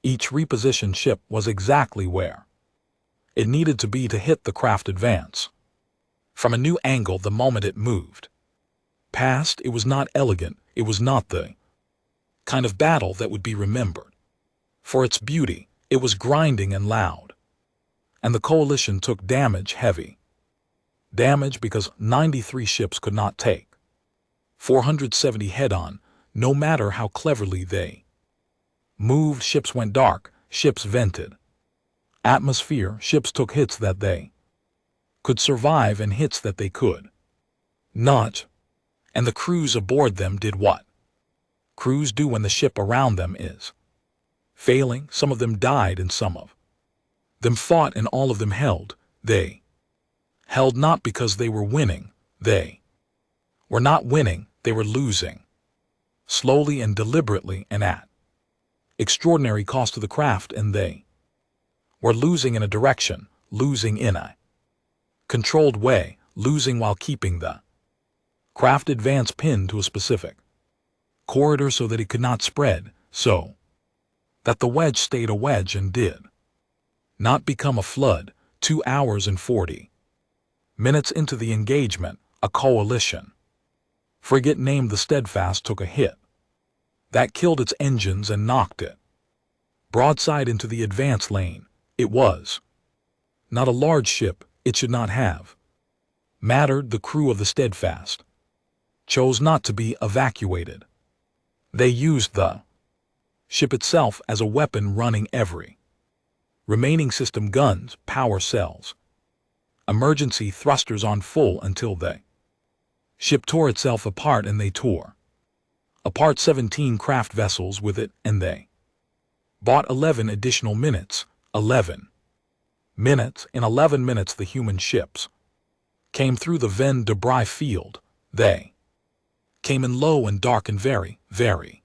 each repositioned ship was exactly where it needed to be to hit the craft advance from a new angle the moment it moved past. It was not elegant. It was not the kind of battle that would be remembered for its beauty. It was grinding and loud, and the coalition took damage, heavy damage, because 93 ships could not take 470 head-on, no matter how cleverly they moved. Ships went dark, ships vented atmosphere, ships took hits that they could survive and hits that they could not, and the crews aboard them did what crews do when the ship around them is failing. Some of them died and some of them fought, and all of them held. They held not because they were winning. They were not winning, they were losing. Slowly and deliberately and at extraordinary cost to the craft, and they were losing in a direction, losing in a controlled way, losing while keeping the craft advance pinned to a specific corridor so that it could not spread, so that the wedge stayed a wedge and did not become a flood. 2 hours and 40 minutes into the engagement, a coalition frigate named the Steadfast took a hit that killed its engines and knocked it broadside into the advance lane. It was not a large ship. It should not have mattered. The crew of the Steadfast chose not to be evacuated. They used the ship itself as a weapon, running every remaining system, guns, power cells, emergency thrusters on full until the ship tore itself apart, and they tore apart 17 craft vessels with it, and they bought 11 additional minutes. 11 minutes. In 11 minutes the human ships came through the Venn debris field. They came in low and dark and very, very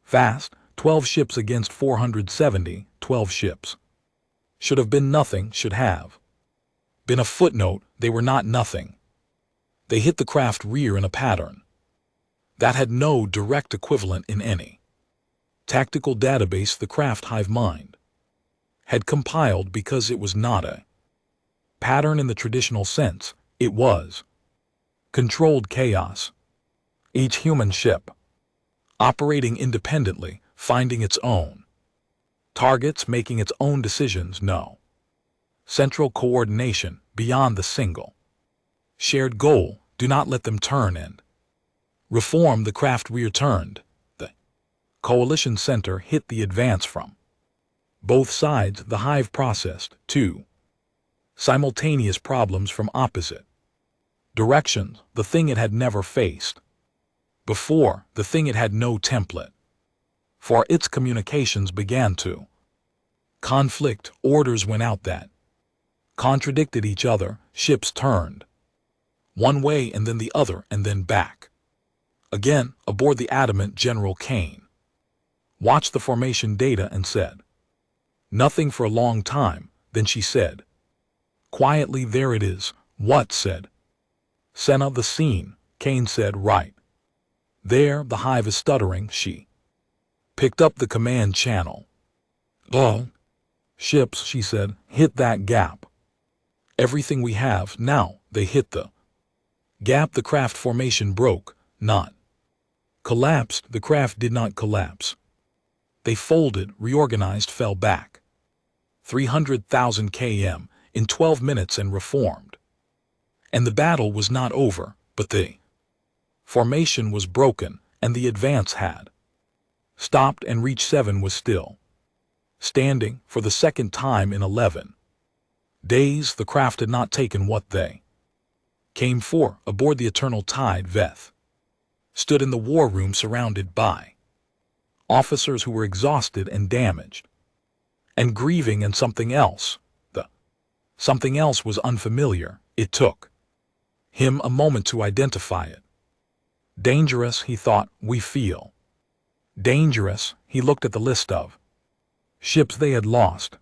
fast. 12 ships against 470. 12 ships should have been nothing, should have been a footnote. They were not nothing. They hit the craft rear in a pattern that had no direct equivalent in any tactical database the craft hive mind had compiled, because it was not a pattern in the traditional sense. It was controlled chaos. Each human ship operating independently, finding its own targets, making its own decisions. No central coordination beyond the single shared goal. Do not let them turn and reform. The craft rear turned. The coalition center hit the advance from both sides. The hive processed 2 simultaneous problems from opposite directions. The thing it had never faced before, the thing it had no template for. Its communications began to conflict. Orders went out that contradicted each other. Ships turned one way and then the other and then back again. Aboard the Adamant, General Kane watched the formation data and said nothing for a long time. Then she said quietly, "There it is." "What?" said Senna. "The scene." Kane said, "Right there." The hive is stuttering. She picked up the command channel. "All ships," she said, "hit that gap. Everything we have now." They hit the gap. The craft formation broke, not Collapsed, the craft did not collapse. They folded, reorganized, fell back. 300,000 km in 12 minutes and reformed. And the battle was not over, but the formation was broken, and the advance had stopped, and Reach 7 was still standing for the second time in 11 days. The craft had not taken what they came for. Aboard the Eternal Tide, Veth stood in the war room surrounded by officers who were exhausted and damaged and grieving, and something else. The something else was unfamiliar. It took him a moment to identify it. Dangerous, he thought. We feel dangerous. He looked at the list of ships they had lost.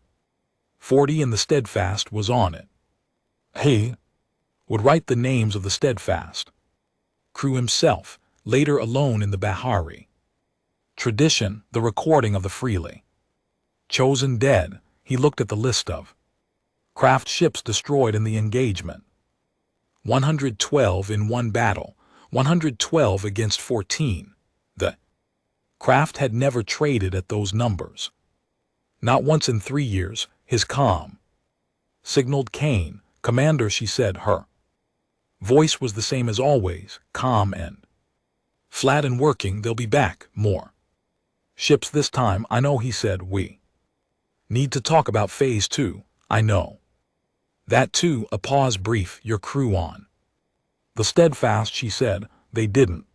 40, and the Steadfast was on it. He would write the names of the Steadfast crew himself, later alone in the Bahari. Tradition, the recording of the freely chosen dead. He looked at the list of craft ships destroyed in the engagement. 112 in one battle, 112 against 14. The craft had never traded at those numbers. Not once in 3 years. His comm signaled Kane. Commander, she said. Her voice was the same as always, calm and flat and working. They'll be back. More ships this time. I know, he said. We need to talk about Phase 2. I know that too. A pause brief. Your crew on the Steadfast, she said. They didn't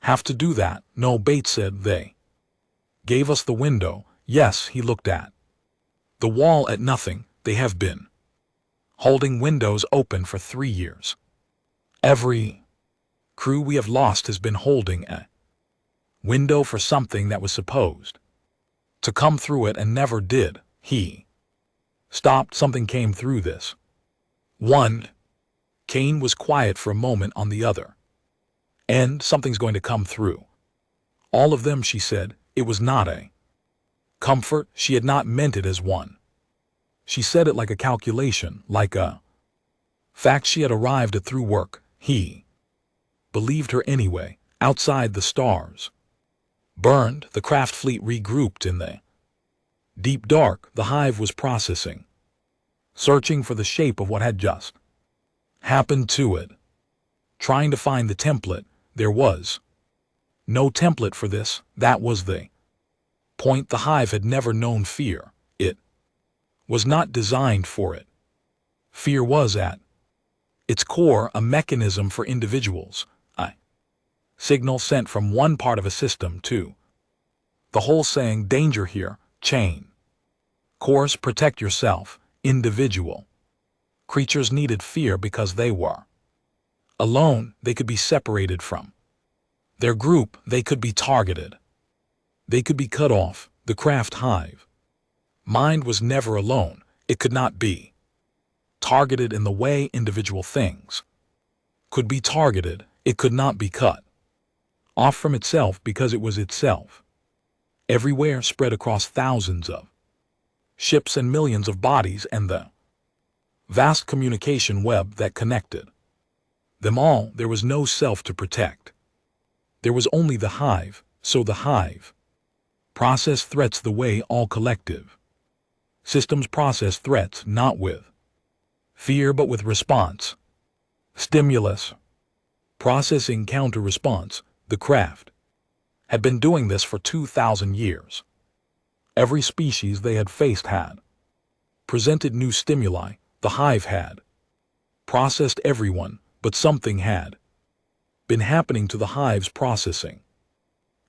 have to do that. No, Bates said. They gave us the window. Yes, he looked at the wall at nothing. They have been holding windows open for 3 years. Every crew we have lost has been holding a window for something that was supposed to come through it and never did. He stopped. Something came through this one. Kane was quiet for a moment. On the other end, something's going to come through all of them, she said. It was not a comfort. She had not meant it as one. She said it like a calculation, like a fact she had arrived at through work. He believed her anyway. Outside, the stars burned. The craft fleet regrouped in the deep dark. The hive was processing, searching for the shape of what had just happened to it, trying to find the template. There was no template for this. That was the point. The hive had never known fear. It was not designed for it. Fear was at its core a mechanism for individuals, a signal sent from one part of a system to the whole, saying, danger here, chain course, protect yourself. Individual creatures needed fear because they were alone. They could be separated from their group. They could be targeted. They could be cut off. The craft hive mind was never alone. It could not be targeted in the way individual things could be targeted. It could not be cut off from itself because it was itself. Everywhere, spread across thousands of ships and millions of bodies, and the vast communication web that connected them all. There was no self to protect. There was only the hive. So the hive process threats the way all collective systems process threats, not with fear but with response. Stimulus. Processing counter-response. The craft had been doing this for 2,000 years. Every species they had faced had presented new stimuli. The hive had processed everyone, but something had been happening to the hive's processing.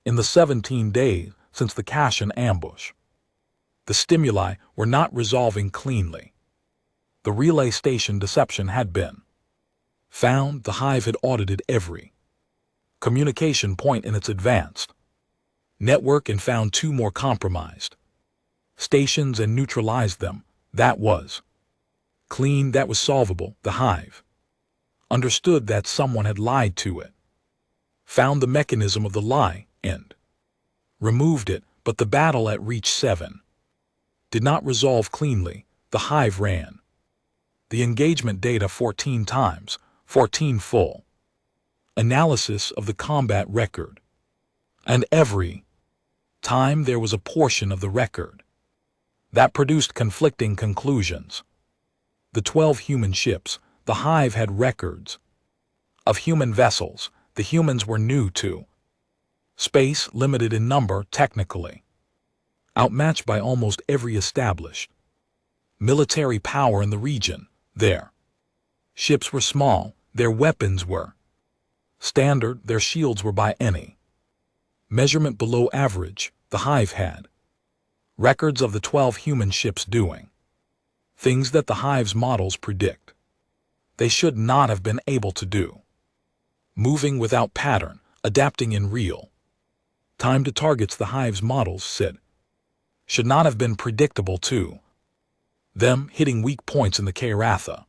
In the 17 days since the Kashan ambush, the stimuli were not resolving cleanly. The relay station deception had been found. The hive had audited every communication point in its advanced network and found 2 more compromised stations and neutralized them. That was clean. That was solvable. The hive understood that someone had lied to it, found the mechanism of the lie, and removed it. But the battle at Reach 7 did not resolve cleanly. The hive ran the engagement data 14 times, 14 full analysis of the combat record. And every time there was a portion of the record that produced conflicting conclusions. The 12 human ships, the hive had records of human vessels. The humans were new to space, limited in number technically, outmatched by almost every established military power in the region. Their ships were small, their weapons were standard, their shields were by any measurement below average. The hive had records of the 12 human ships doing things that the hive's models predict they should not have been able to do. Moving without pattern, adapting in real time to targets the hive's models said should not have been predictable to them, hitting weak points in the Karatha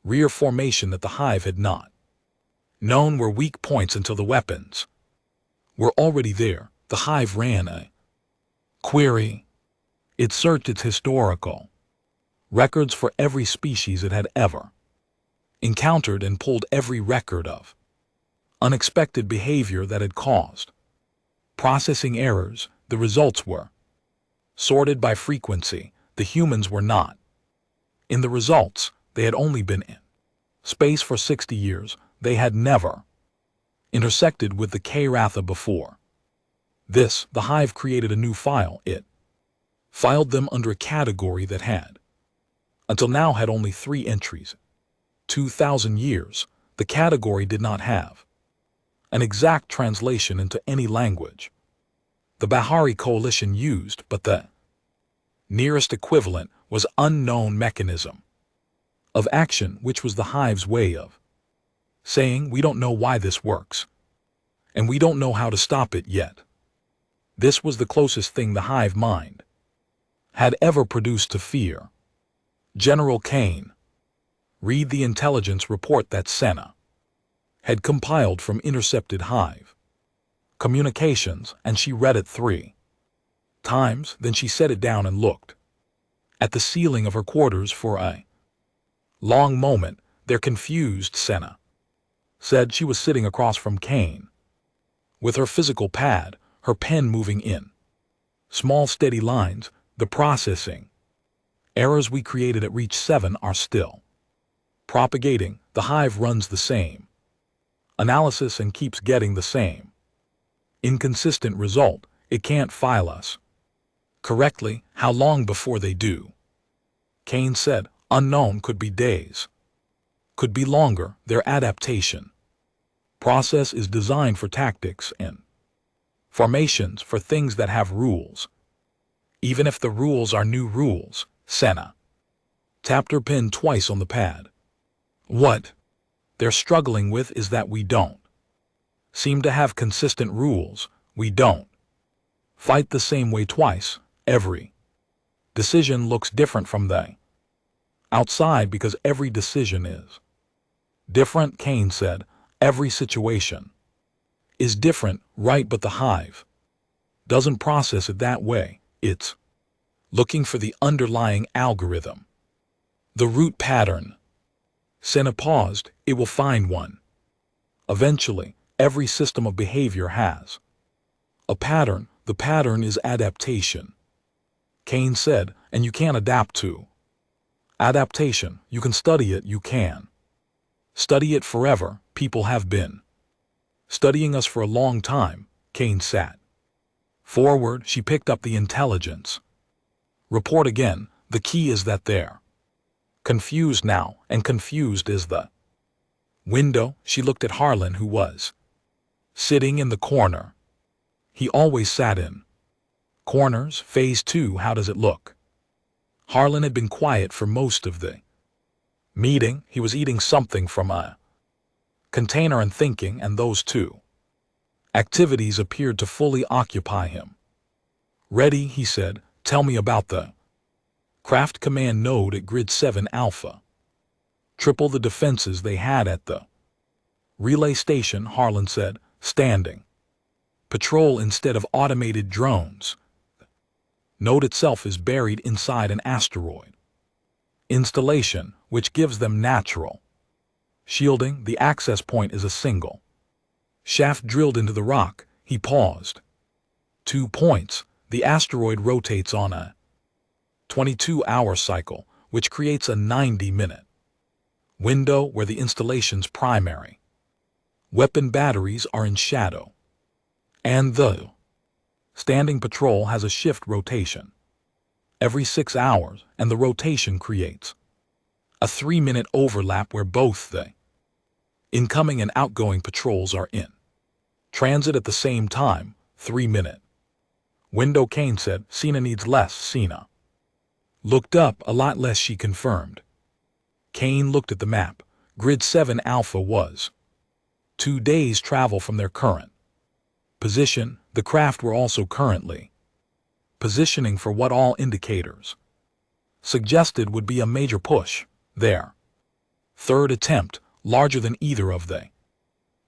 rear formation that the hive had not known were weak points until the weapons were already there. The hive ran a query. It searched its historical records for every species it had ever encountered and pulled every record of unexpected behavior that had caused processing errors. The results were sorted by frequency. The humans were not in the results. They had only been in space for 60 years. They had never intersected with the Karatha before. This, the hive created a new file. It filed them under a category that had until now had only 3 entries. 2,000 years, the category did not have an exact translation into any language the Bahari coalition used, but the nearest equivalent was unknown mechanism of action, which was the hive's way of saying we don't know why this works, and we don't know how to stop it yet. This was the closest thing the hive mind had ever produced to fear. General Kane read the intelligence report that Senna had compiled from intercepted hive communications, and she read it 3 times. Then she set it down and looked at the ceiling of her quarters for a long moment. They're confused, Senna said. She was sitting across from Kane with her physical pad, her pen moving in small steady lines. The processing errors we created at Reach 7 are still propagating. The hive runs the same analysis and keeps getting the same inconsistent result. It can't file us correctly. How long before they do? Kane said. Unknown. Could be days, could be longer. Their adaptation process is designed for tactics and formations, for things that have rules. Even if the rules are new rules. Senna tapped her pen twice on the pad. What they're struggling with is that we don't seem to have consistent rules. We don't fight the same way twice. Every decision looks different from the outside because every decision is different, Kane said. Every situation is different, right? But the hive doesn't process it that way. It's looking for the underlying algorithm, the root pattern. Senna paused. It will find one. Eventually, every system of behavior has a pattern. The pattern is adaptation, Kane said, and you can't adapt to adaptation. You can study it. You can study it forever. People have been studying us for a long time. Kane sat forward. She picked up the intelligence report again. The key is that they're confused now, and confused is the window. She looked at Harlan, who was sitting in the corner. He always sat in corners. Phase 2, how does it look? Harlan had been quiet for most of the meeting. He was eating something from a container and thinking, and those 2 activities appeared to fully occupy him. Ready, he said. Tell me about the craft command node at Grid 7 Alpha. Triple the defenses they had at the relay station, Harlan said. Standing patrol instead of automated drones. Node itself is buried inside an asteroid installation, which gives them natural shielding. The access point is a single shaft drilled into the rock. He paused. 2 points. The asteroid rotates on a 22-hour cycle, which creates a 90-minute window where the installation's primary weapon batteries are in shadow. And the standing patrol has a shift rotation every 6 hours, and the rotation creates a 3-minute overlap where both the incoming and outgoing patrols are in transit at the same time. 3-minute window, Kane said. Cena needs less. Cena looked up. A lot less, she confirmed. Kane looked at the map. Grid 7 Alpha was 2 days' travel from their current position. The craft were also currently positioning for what all indicators suggested would be a major push. Their third attempt, larger than either of the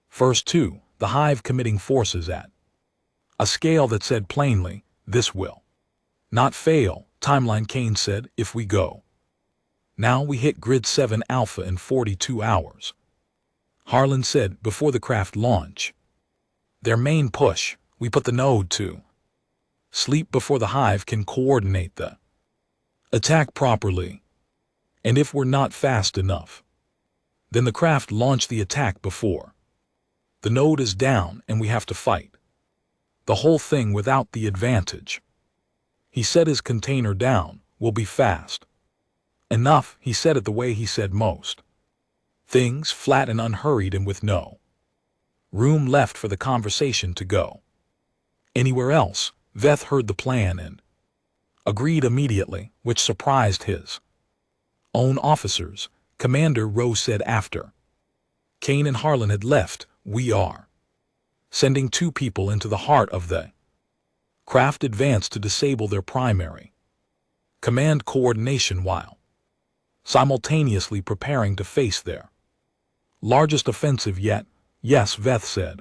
first two, the Hive committing forces at a scale that said plainly, this will not fail. Timeline, Kane said. If we go now, we hit Grid 7 Alpha in 42 hours. Harlan said. Before the craft launch their main push, we put the node to sleep before the Hive can coordinate the attack properly. And if we're not fast enough, then the craft launch the attack before the node is down, and we have to fight the whole thing without the advantage. He set his container down. We'll be fast enough. He said it the way he said most things, flat and unhurried, and with no room left for the conversation to go anywhere else. Veth heard the plan and agreed immediately, which surprised his own officers. Commander Rose said after Kane and Harlan had left, we are sending 2 people into the heart of the craft advance to disable their primary command coordination while simultaneously preparing to face their largest offensive yet. Yes, Veth said.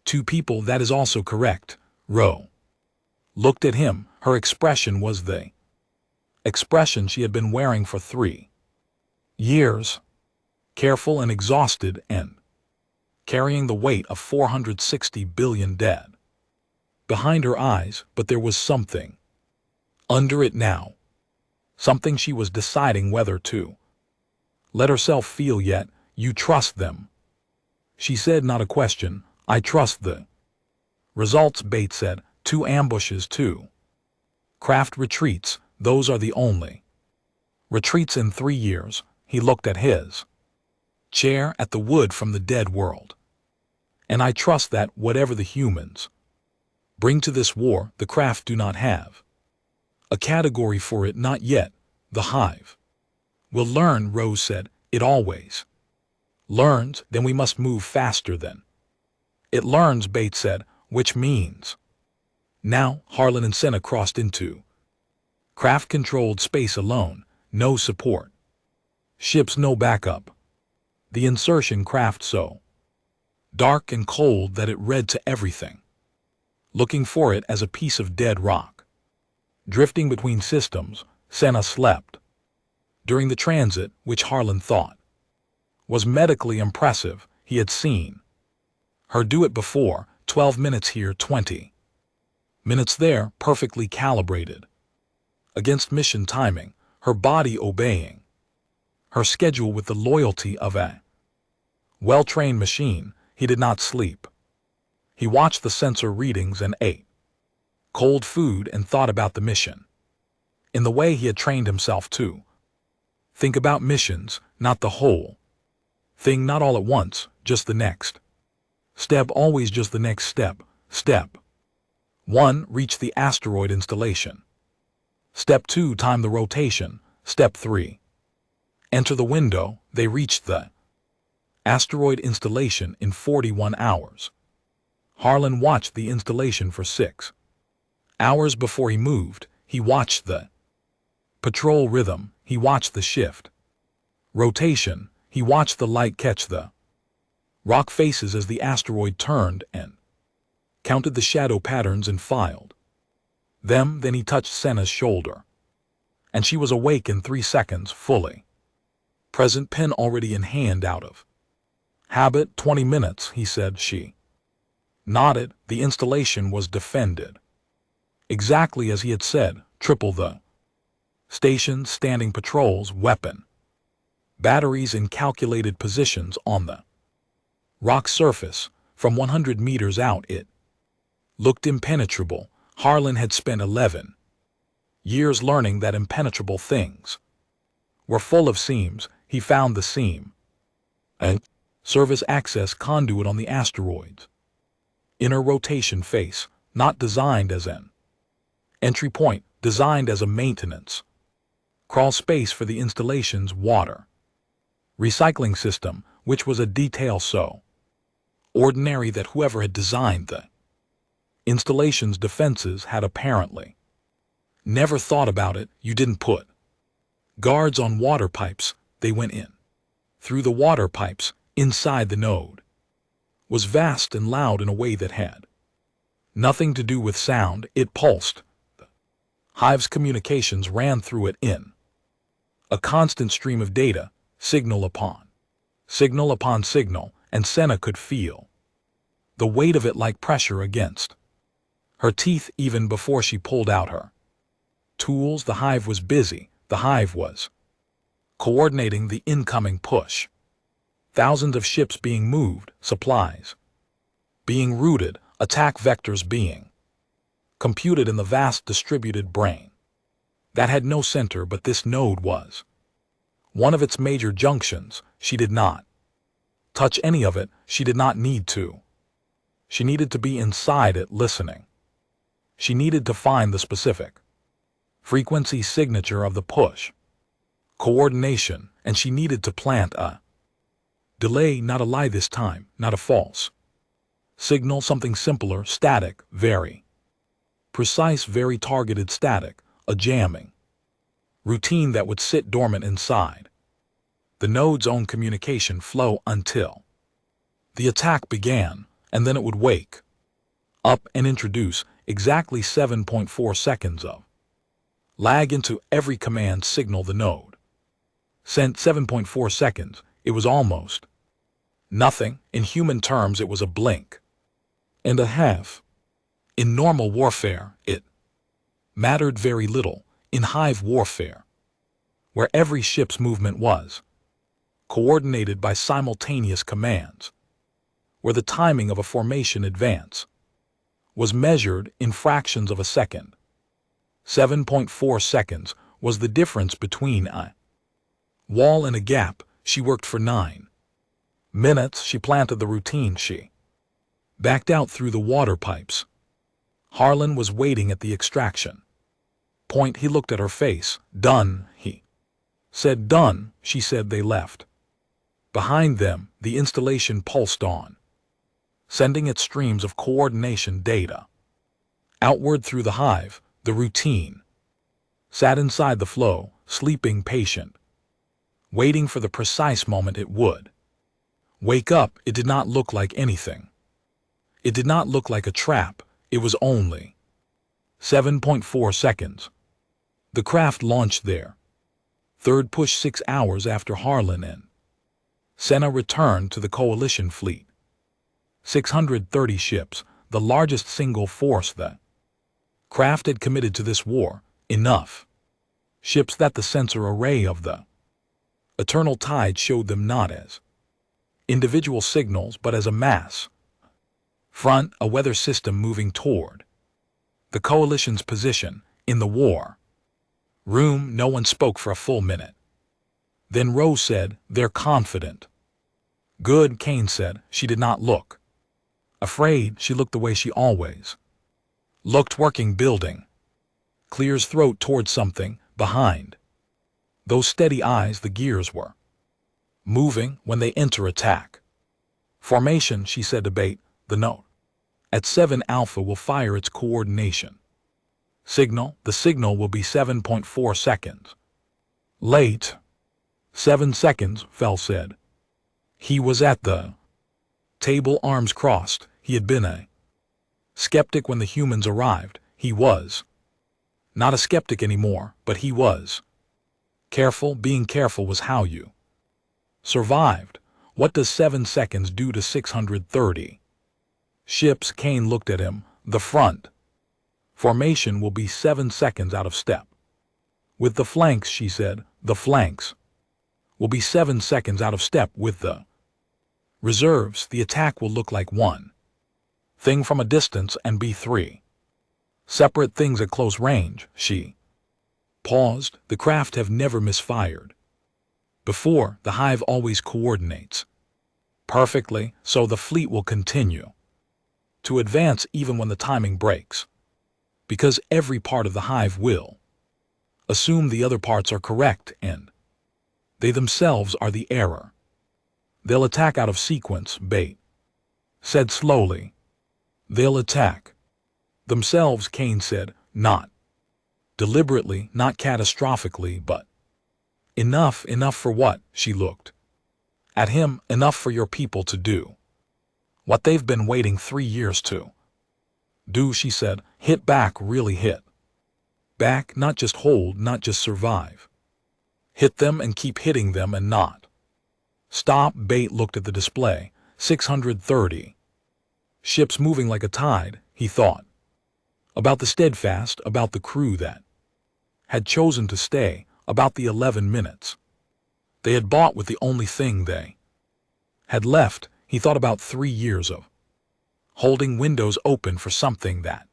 2 people, that is also correct. Ro looked at him. Her expression was the expression she had been wearing for 3 years, careful and exhausted, and carrying the weight of 460 billion dead behind her eyes. But there was something under it now, something she was deciding whether to let herself feel yet. You trust them, she said. Not a question. I trust the results, Bates said. 2 ambushes, 2 craft retreats. Those are the only retreats in 3 years. He looked at his chair, at the wood from the dead world. And I trust that, whatever the humans bring to this war, the craft do not have a category for it. Not yet. The Hive will learn, Rose said. It always learns. Then we must move faster than it learns, Bates said. Which means now. Harlan and Senna crossed into craft-controlled space alone. No support ships, no backup. The insertion craft so dark and cold that it read to everything looking for it as a piece of dead rock drifting between systems. Senna slept during the transit, which Harlan thought was medically impressive. He had seen her do it before. 12 minutes here, 20 minutes there, perfectly calibrated against mission timing, her body obeying her schedule with the loyalty of a well-trained machine. He did not sleep. He watched the sensor readings and ate cold food and thought about the mission in the way he had trained himself to think about missions, not the whole thing, not all at once, just the next step, always just the next step. Step 1, reach the asteroid installation. Step 2, time the rotation. Step 3, enter the window. They reached the asteroid installation in 41 hours. Harlan watched the installation for 6 hours before he moved. He watched the patrol rhythm. He watched the shift rotation. He watched the light catch the rock faces as the asteroid turned and counted the shadow patterns and filed them. Then he touched Senna's shoulder, and she was awake in 3 seconds, fully present, pen already in hand, out of habit. 20 minutes, he said. She nodded. The installation was defended. Exactly as he had said, triple the stations, standing patrols, weapon batteries in calculated positions on the rock surface. From 100 meters out it looked impenetrable. Harlan had spent 11 years learning that impenetrable things were full of seams. He found the seam and service access conduit on the asteroid's inner rotation face, not designed as an entry point, designed as a maintenance crawl space for the installation's water recycling system, which was a detail so ordinary that whoever had designed the installation's defenses had apparently never thought about it. You didn't put guards on water pipes. They went in through the water pipes. Inside the node was vast and loud in a way that had nothing to do with sound. It pulsed. The hive's communications ran through it in a constant stream of data, signal upon signal, and Senna could feel the weight of it like pressure against her teeth even before she pulled out her tools. The hive was busy. The hive was coordinating the incoming push. Thousands of ships being moved, supplies being routed, attack vectors being computed in the vast distributed brain that had no center, but this node was one of its major junctions. She did not touch any of it. She did not need to. She needed to be inside it, listening. She needed to find the specific frequency signature of the push coordination, and she needed to plant a delay, not a lie this time, not a false signal, something simpler, static, very precise, very targeted static, a jamming routine that would sit dormant inside the node's own communication flow until the attack began, and then it would wake up and introduce exactly 7.4 seconds of lag into every command signal. The node sent 7.4 seconds. It was almost nothing. In human terms, it was a blink and a half. In normal warfare, it mattered very little. In hive warfare, where every ship's movement was coordinated by simultaneous commands, where the timing of a formation advance was measured in fractions of a second, 7.4 seconds was the difference between a wall and a gap. She worked for 9 minutes. She planted the routine. She backed out through the water pipes. Harlan was waiting at the extraction point. He looked at her face. Done, he said. Done, she said. They left. Behind them, the installation pulsed on, sending its streams of coordination data outward through the hive. The routine sat inside the flow, sleeping, patient, waiting for the precise moment it would wake up. It did not look like anything. It did not look like a trap. It was only 7.4 seconds. The craft launched their third push 6 hours after Harlan and Senna returned to the coalition fleet. 630 ships, the largest single force the craft had committed to this war. Enough ships that the sensor array of the eternal tide showed them not as individual signals but as a mass front, a weather system moving toward the coalition's position in the war room. No one spoke for a full minute. Then Rose said, "They're confident." "Good," Kane said. She did not look afraid. She looked the way she always looked, working, building. Clears throat towards something behind those steady eyes. The gears were moving. When they enter attack formation, she said, debate the note. At 7 Alpha will fire its coordination signal. The signal will be 7.4 seconds late. 7 seconds, Fell said. He was at the table, arms crossed. He had been a skeptic when the humans arrived. He was not a skeptic anymore, but he was careful. Being careful was how you survived. What does 7 seconds do to 630 Ships. Kane looked at him. The front formation will be 7 seconds out of step. With the flanks, she said, the flanks will be 7 seconds out of step with the reserves. The attack will look like one thing from a distance and be 3 separate things at close range. She paused. The craft have never misfired before. The hive always coordinates perfectly, so the fleet will continue to advance even when the timing breaks, because every part of the hive will assume the other parts are correct and they themselves are the error. They'll attack out of sequence, Bate said slowly. They'll attack themselves, Kane said, not deliberately, not catastrophically, but enough for what? She looked at him. Enough for your people to do what they've been waiting 3 years to do, she said. Hit back, really hit back, not just hold, not just survive. Hit them and keep hitting them and not stop. Bate looked at the display. 630 ships moving like a tide, he thought. About the Steadfast, about the crew that had chosen to stay, about the 11 minutes they had bought with the only thing they had left. He thought about 3 years of holding windows open for something that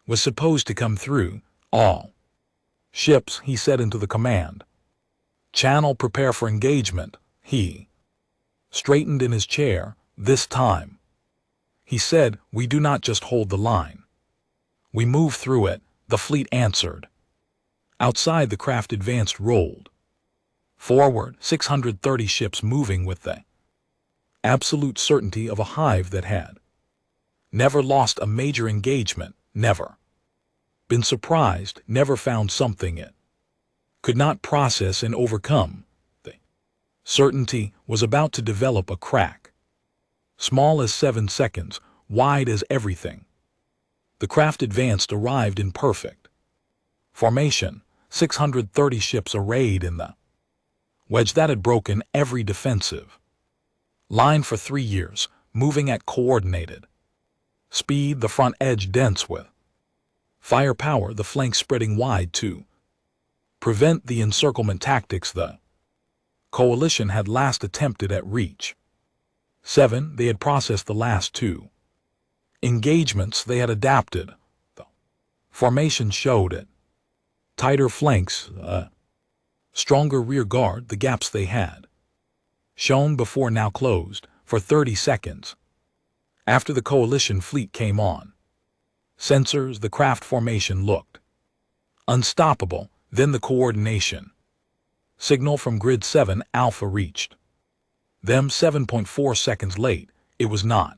was supposed to come through. All ships, he said into the command channel, prepare for engagement. He straightened in his chair. This time, he said, we do not just hold the line. We move through it. The fleet answered. Outside, the craft advanced, rolled forward, 630 ships moving with the absolute certainty of a hive that had never lost a major engagement, never been surprised, never found something it could not process and overcome. The certainty was about to develop a crack, small as 7 seconds, wide as everything. The craft advanced, arrived in perfect formation, 630 ships arrayed in the wedge that had broken every defensive line for 3 years, moving at coordinated speed, the front edge dense with firepower, the flanks spreading wide to prevent the encirclement tactics the coalition had last attempted at reach 7. They had processed the last 2 engagements. They had adapted. The formation showed it. Tighter flanks, stronger rear guard. The gaps they had shown before now closed for 30 seconds. After the coalition fleet came on sensors, the craft formation looked unstoppable. Then the coordination signal from Grid 7 Alpha reached them 7.4 seconds late. It was not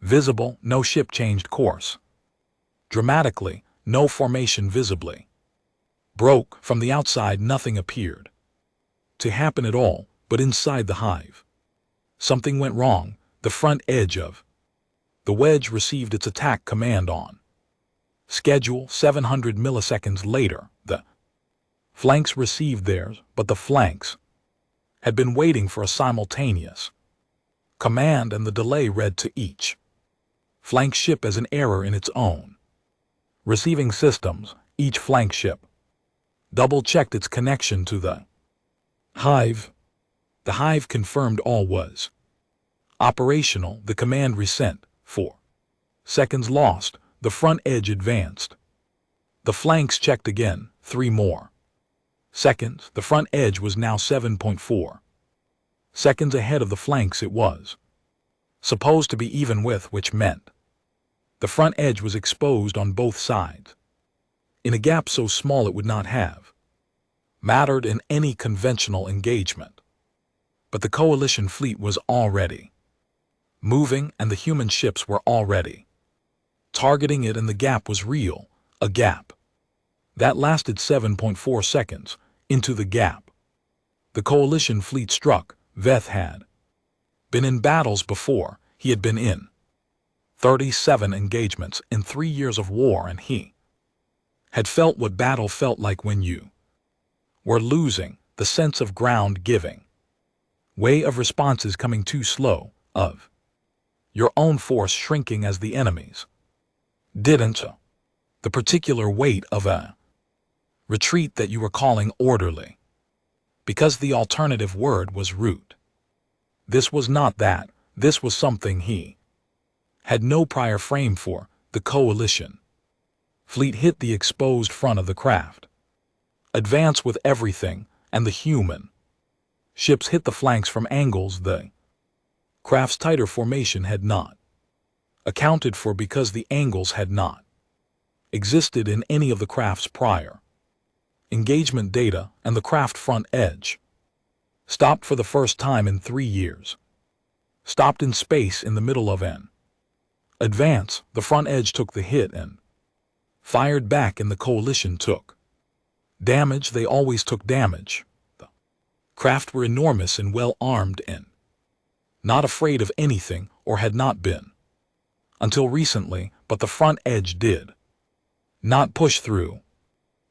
visible. No ship changed course dramatically. No formation visibly broke. From the outside, nothing appeared to happen at all, but inside the hive, something went wrong. The front edge of the wedge received its attack command on schedule. 700 milliseconds later, the flanks received theirs, but the flanks had been waiting for a simultaneous command, and the delay read to each flank ship as an error in its own receiving systems. Each flank ship double-checked its connection to the hive. The hive confirmed all was operational. The command resent. 4 seconds lost. The front edge advanced. The flanks checked again. 3 more seconds. The front edge was now 7.4 seconds ahead of the flanks. It was supposed to be even with, which meant the front edge was exposed on both sides, in a gap so small it would not have mattered in any conventional engagement. But the coalition fleet was already moving, and the human ships were already targeting it, and the gap was real, a gap that lasted 7.4 seconds. Into the gap the coalition fleet struck. Veth had been in battles before. He had been in 37 engagements in 3 years of war, and he had felt what battle felt like when you were losing, the sense of ground giving way, of responses coming too slow, of Your own force shrinking as the enemy's. Didn't the particular weight of a retreat that you were calling orderly, because the alternative word was route. This was not that, this was something he had no prior frame for. The coalition fleet hit the exposed front of the craft. Advance with everything, and the human ships hit the flanks from angles the craft's tighter formation had not accounted for, because the angles had not existed in any of the craft's prior engagement data, and the craft front edge stopped for the first time in 3 years. Stopped in space in the middle of an advance. The front edge took the hit and fired back, and the coalition took damage. They always took damage. The craft were enormous and well armed and not afraid of anything, or had not been until recently, but the front edge did not push through.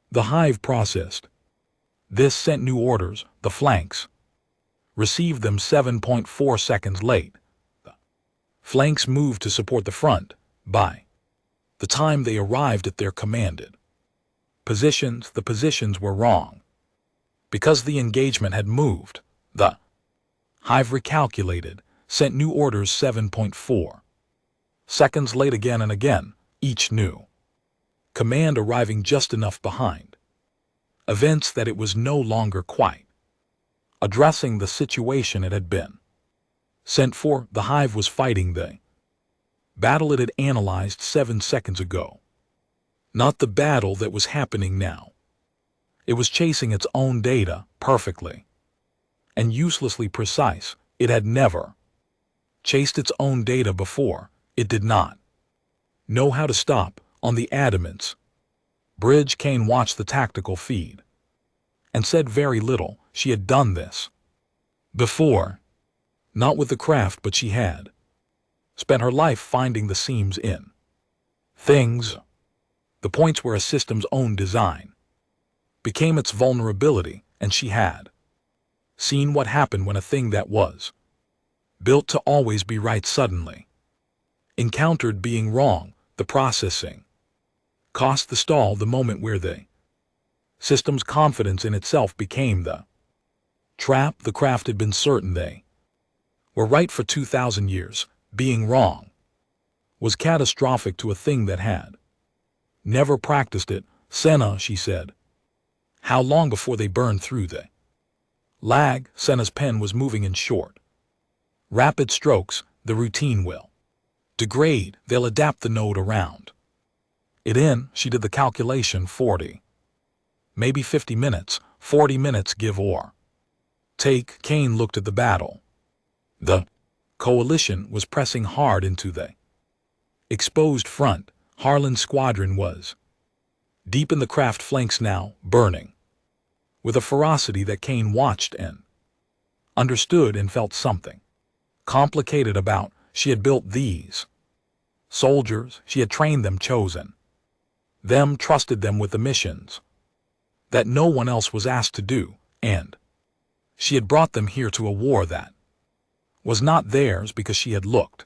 The hive processed this, sent new orders. The flanks received them 7.4 seconds late. The flanks moved to support the front. By the time they arrived at their commanded positions, the positions were wrong. Because the engagement had moved, the hive recalculated, sent new orders 7.4 seconds late again and again, each new command arriving just enough behind events that it was no longer quite addressing the situation it had been sent for. The hive was fighting the battle it had analyzed 7 seconds ago, not the battle that was happening now. It was chasing its own data, perfectly and uselessly precise. It had never chased its own data before. It did not know how to stop. On the Adamant's bridge, Kane watched the tactical feed and said very little. She had done this before, not with the craft, but she had spent her life finding the seams in things, the points where a system's own design became its vulnerability, and she had seen what happened when a thing that was built to always be right suddenly encountered being wrong. The processing cost the stall, the moment where the system's confidence in itself became the trap. The craft had been certain they were right for 2,000 years. Being wrong was catastrophic to a thing that had never practiced it. Senna, she said. How long before they burned through the lag? Senna's pen was moving in short, rapid strokes. The routine will degrade. They'll adapt the node around it in. She did the calculation. 40, maybe 50 minutes, 40 minutes give or take. Kane looked at the battle. The coalition was pressing hard into the exposed front. Harlan's squadron was deep in the craft flanks now, burning with a ferocity that Kane watched and understood and felt something complicated about. She had built these soldiers. She had trained them, chosen them, trusted them with the missions that no one else was asked to do, and she had brought them here to a war that was not theirs, because she had looked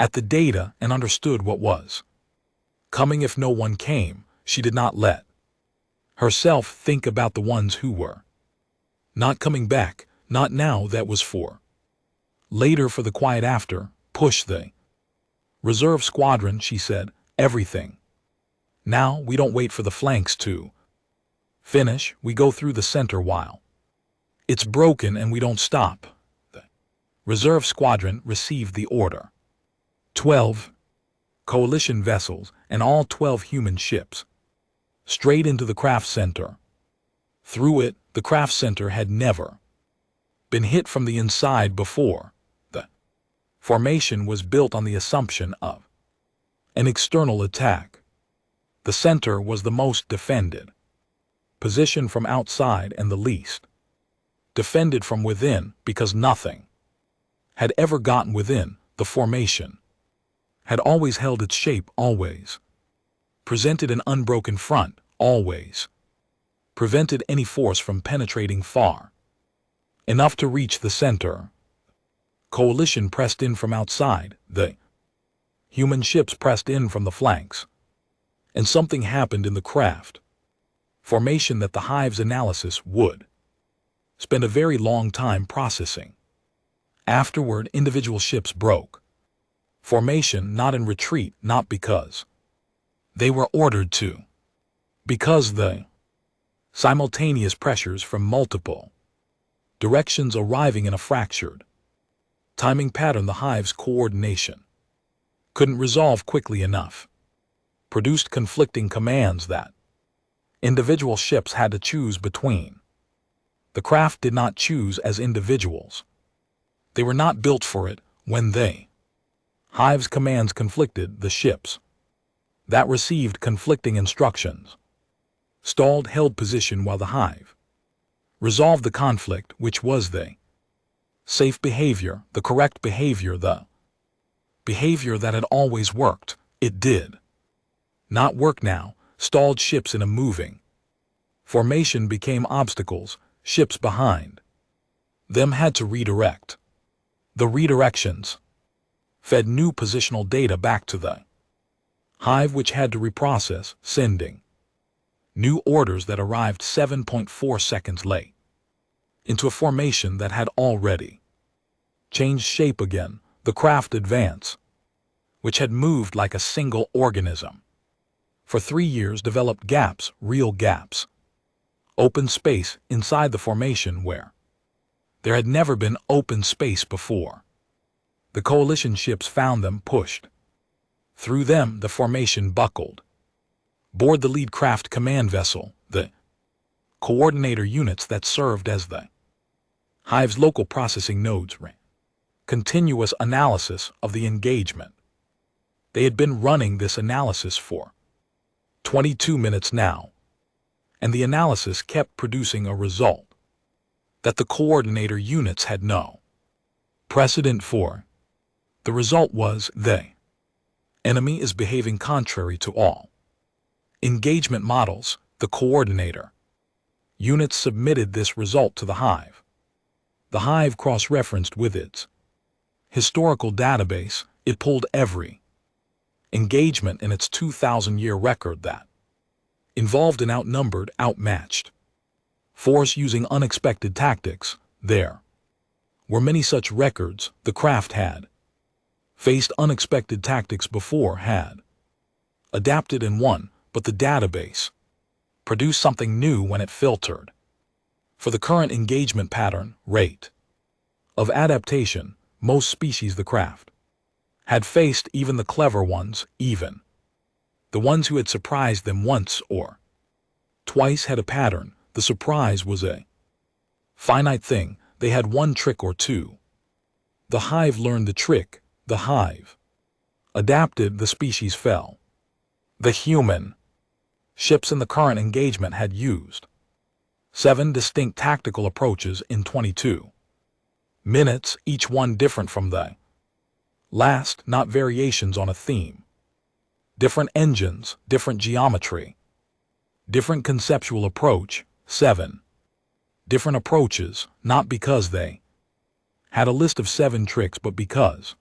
at the data and understood what was coming if no one came. She did not let herself think about the ones who were not coming back, not now. That was for later, for the quiet after. Push the reserve squadron, she said. Everything now. We don't wait for the flanks to finish. We go through the center while it's broken, and we don't stop. The reserve squadron received the order. 12 coalition vessels and all 12 human ships straight into the craft center. Through it. The craft center had never been hit from the inside before. The formation was built on the assumption of an external attack. The center was the most defended position from outside and the least defended from within, because nothing had ever gotten within. The formation had always held its shape, always presented an unbroken front, always prevented any force from penetrating far enough to reach the center. Coalition pressed in from outside, the human ships pressed in from the flanks. And something happened in the craft formation that the hive's analysis would spend a very long time processing. Afterward, individual ships broke formation, not in retreat, not because they were ordered to, because the simultaneous pressures from multiple directions arriving in a fractured timing pattern the hive's coordination couldn't resolve quickly enough, produced conflicting commands that individual ships had to choose between. The craft did not choose as individuals. They were not built for it. When they hive's commands conflicted, the ships that received conflicting instructions stalled, held position while the hive resolved the conflict, which was the safe behavior, the correct behavior, the behavior that had always worked. It did not work now. Stalled ships in a moving formation became obstacles. Ships behind them had to redirect. The redirections fed new positional data back to the hive, which had to reprocess, sending new orders that arrived 7.4 seconds late into a formation that had already changed shape again. The craft Advance, which had moved like a single organism for 3 years, developed gaps, real gaps, open space inside the formation where there had never been open space before. The coalition ships found them, pushed through them. The formation buckled. Board the lead craft command vessel, the coordinator units that served as the hive's local processing nodes ran continuous analysis of the engagement. They had been running this analysis for 22 minutes now, and the analysis kept producing a result that the coordinator units had no precedent for. The result was the enemy is behaving contrary to all engagement models. The coordinator units submitted this result to the hive. The hive cross-referenced with its historical database. It pulled every engagement in its 2,000-year record that involved an outnumbered, outmatched force using unexpected tactics. There were many such records. The craft had faced unexpected tactics before, had adapted and won, but the database produced something new when it filtered for the current engagement pattern, rate of adaptation. Most species the craft had faced, even the clever ones, even the ones who had surprised them once or twice, had a pattern. The surprise was a finite thing. They had one trick or two. The hive learned the trick. The hive adapted. The species fell. The human ships in the current engagement had used 7 distinct tactical approaches in 22 minutes, each one different from the last, not variations on a theme. Different engines, different geometry, different conceptual approach. 7 different approaches, not because they had a list of 7 tricks, but because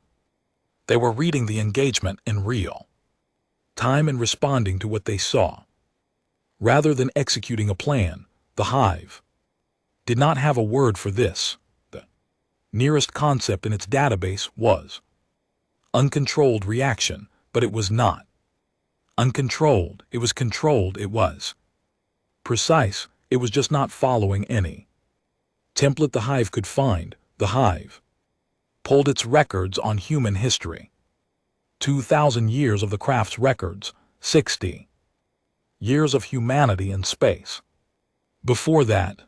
they were reading the engagement in real time and responding to what they saw. Rather than executing a plan, the hive did not have a word for this. The nearest concept in its database was uncontrolled reaction, but it was not uncontrolled. It was controlled. It was precise. It was just not following any template the hive could find. The hive pulled its records on human history. 2,000 years of the craft's records, 60 years of humanity in space. Before that,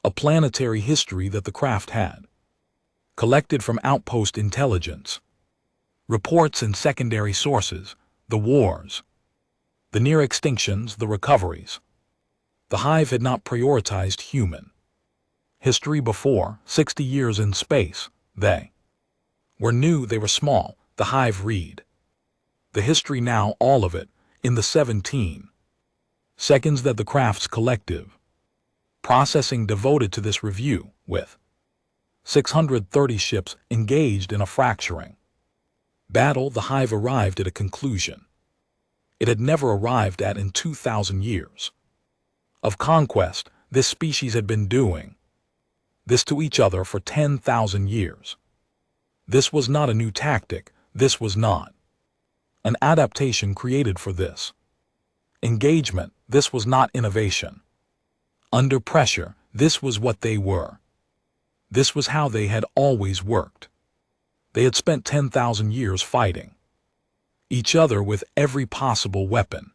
a planetary history that the craft had collected from outpost intelligence, reports and secondary sources, the wars, the near extinctions, the recoveries. The hive had not prioritized human history before. 60 years in space. They were new. They were small. The hive read the history now, all of it, in the 17 seconds that the craft's collective processing devoted to this review, with 630 ships engaged in a fracturing battle. The hive arrived at a conclusion it had never arrived at in 2,000 years of conquest. This species had been doing this to each other for 10,000 years. This was not a new tactic. This was not an adaptation created for this engagement. This was not innovation. Under pressure, this was what they were. This was how they had always worked. They had spent 10,000 years fighting each other with every possible weapon,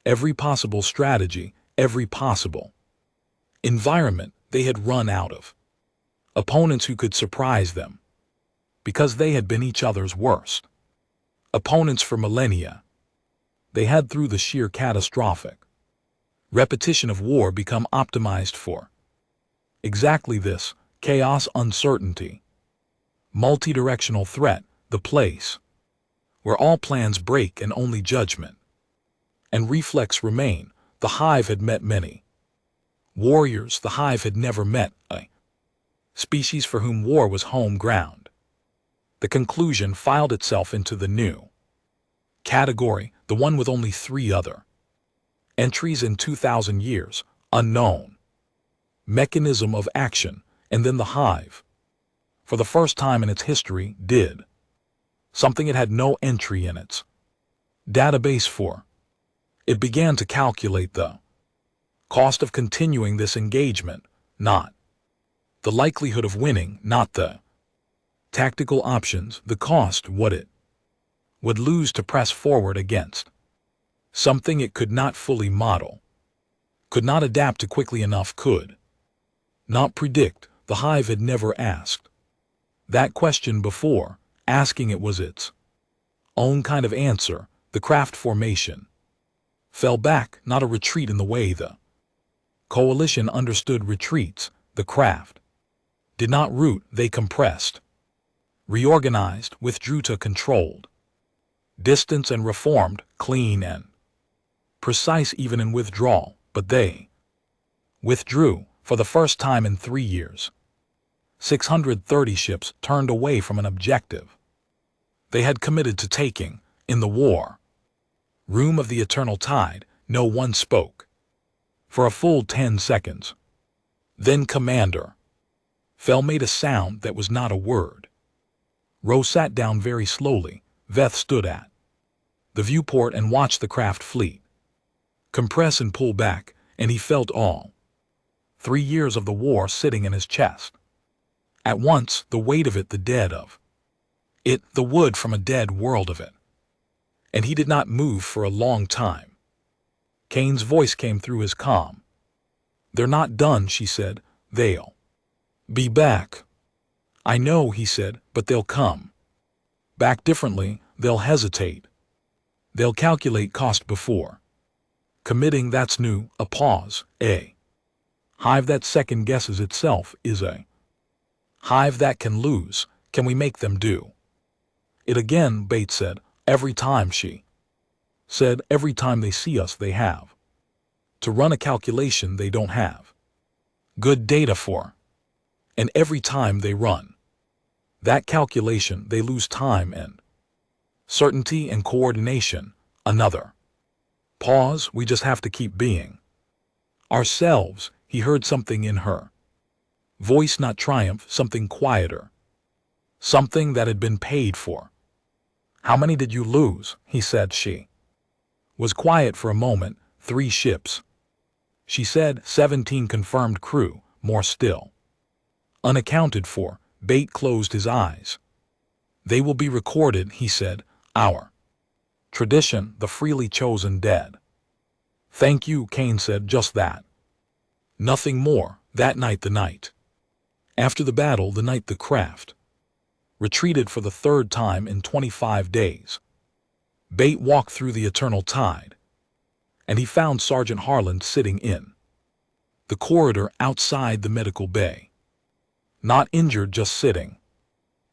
every possible strategy, every possible environment. They had run out of opponents who could surprise them, because they had been each other's worst opponents for millennia. They had, through the sheer catastrophic repetition of war, become optimized for exactly this: chaos, uncertainty, multi-directional threat, the place where all plans break and only judgment and reflex remain. The hive had met many warriors. The hive had never met a species for whom war was home ground. The conclusion filed itself into the new category, the one with only 3 other entries in 2,000 years: unknown mechanism of action. And then the hive, for the first time in its history, did something it had no entry in its database for. It began to calculate the cost of continuing this engagement, not the likelihood of winning, not the tactical options, the cost, what it would lose to press forward against something it could not fully model, could not adapt to quickly enough, could not predict. The hive had never asked that question before. Asking it was its own kind of answer. The craft formation fell back, not a retreat in the way the coalition understood retreats. The craft did not root. They compressed, reorganized, withdrew to controlled distance and reformed, clean and precise even in withdrawal. But they withdrew for the first time in 3 years. 630 ships turned away from an objective they had committed to taking. In the war room of the eternal tide, no one spoke for a full 10 seconds. Then Commander Fell made a sound that was not a word. Rose sat down very slowly. Veth stood at the viewport and watched the craft fleet compress and pull back, and he felt all 3 years of the war sitting in his chest. At once, the weight of it, the dead of it, the wood from a dead world of it. And he did not move for a long time. Kane's voice came through his calm. "They're not done," she said. "They'll be back." "I know," he said, "but they'll come back differently. They'll hesitate. They'll calculate cost before committing. That's new." A pause. A hive that second guesses itself is a hive that can lose. Can we make them do it again? Bates said. "Every time," she said. "Every time they see us, they have to run a calculation they don't have good data for. And every time they run that calculation, they lose time and certainty and coordination." Another pause. "We just have to keep being ourselves." He heard something in her voice, not triumph, something quieter, something that had been paid for. "How many did you lose?" he said. She was quiet for a moment. 3 ships. She said. 17 confirmed crew, more still unaccounted for. Bate closed his eyes. "They will be recorded," he said. "Our tradition, the freely chosen dead." "Thank you," Kane said. "Just that. Nothing more." That night, the night after the battle, the night the craft retreated for the 3rd time in 25 days, Bate walked through the eternal tide, and he found Sergeant Harland sitting in the corridor outside the medical bay. Not injured, just sitting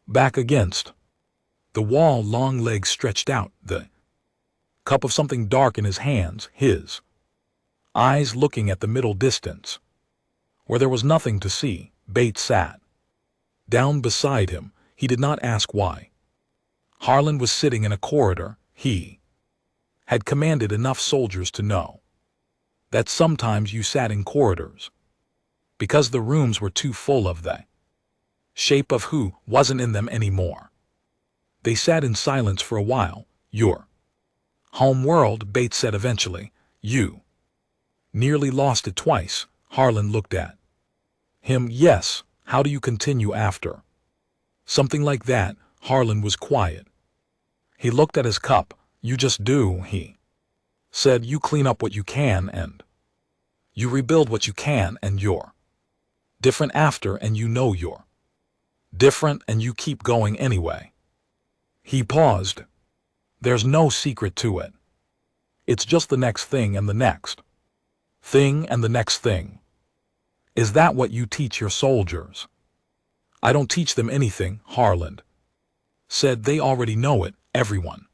back against the wall, long legs stretched out, the cup of something dark in his hands, his eyes looking at the middle distance, where there was nothing to see. Bate sat Down beside him, he did not ask why. Harlan was sitting in a corridor. He had commanded enough soldiers to know that sometimes you sat in corridors because the rooms were too full of the shape of who wasn't in them anymore. They sat in silence for a while. Your home world, Bates said eventually. You nearly lost it twice. Harlan looked at him. Yes, how do you continue after something like that? Harlan was quiet. He looked at his cup. You just do, he said. You clean up what you can and you rebuild what you can, and you're different after, and you know you're different, and you keep going anyway. He paused. There's no secret to it. It's just the next thing and the next thing and the next thing. Is that what you teach your soldiers? I don't teach them anything, Harlan said. They already know it. Everyone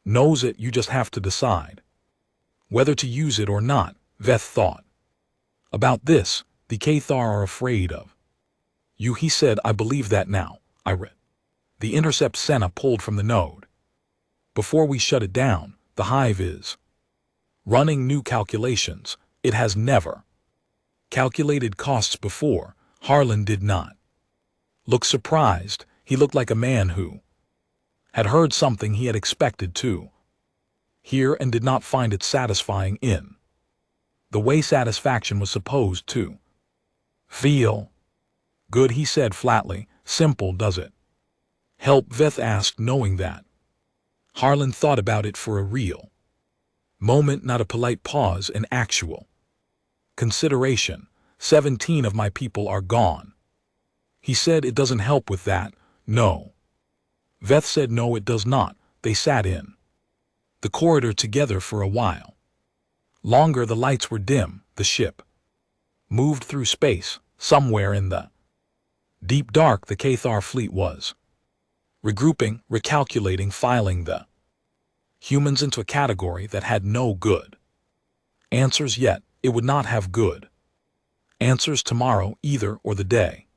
knows it. You just have to decide whether to use it or not. Veth thought about this. The Cathar are afraid of you, he said. I believe that now. I read the intercept Senna pulled from the node. Before we shut it down, the hive is running new calculations. It has never calculated costs before. Harlan did not look surprised. He looked like a man who had heard something he had expected to hear and did not find it satisfying in the way satisfaction was supposed to feel. Good, he said flatly. Simple, does it help? Veth asked, knowing that Harlan thought about it for a real moment, not a polite pause, an actual consideration. 17 of my people are gone. He said. It doesn't help with that. No. Veth said. No, it does not. They sat in the corridor together for a while longer. The lights were dim. The ship moved through space. Somewhere in the deep dark, the Cathar fleet was regrouping, recalculating, filing the humans into a category that had no good answers yet. It would not have good answers tomorrow either, or the day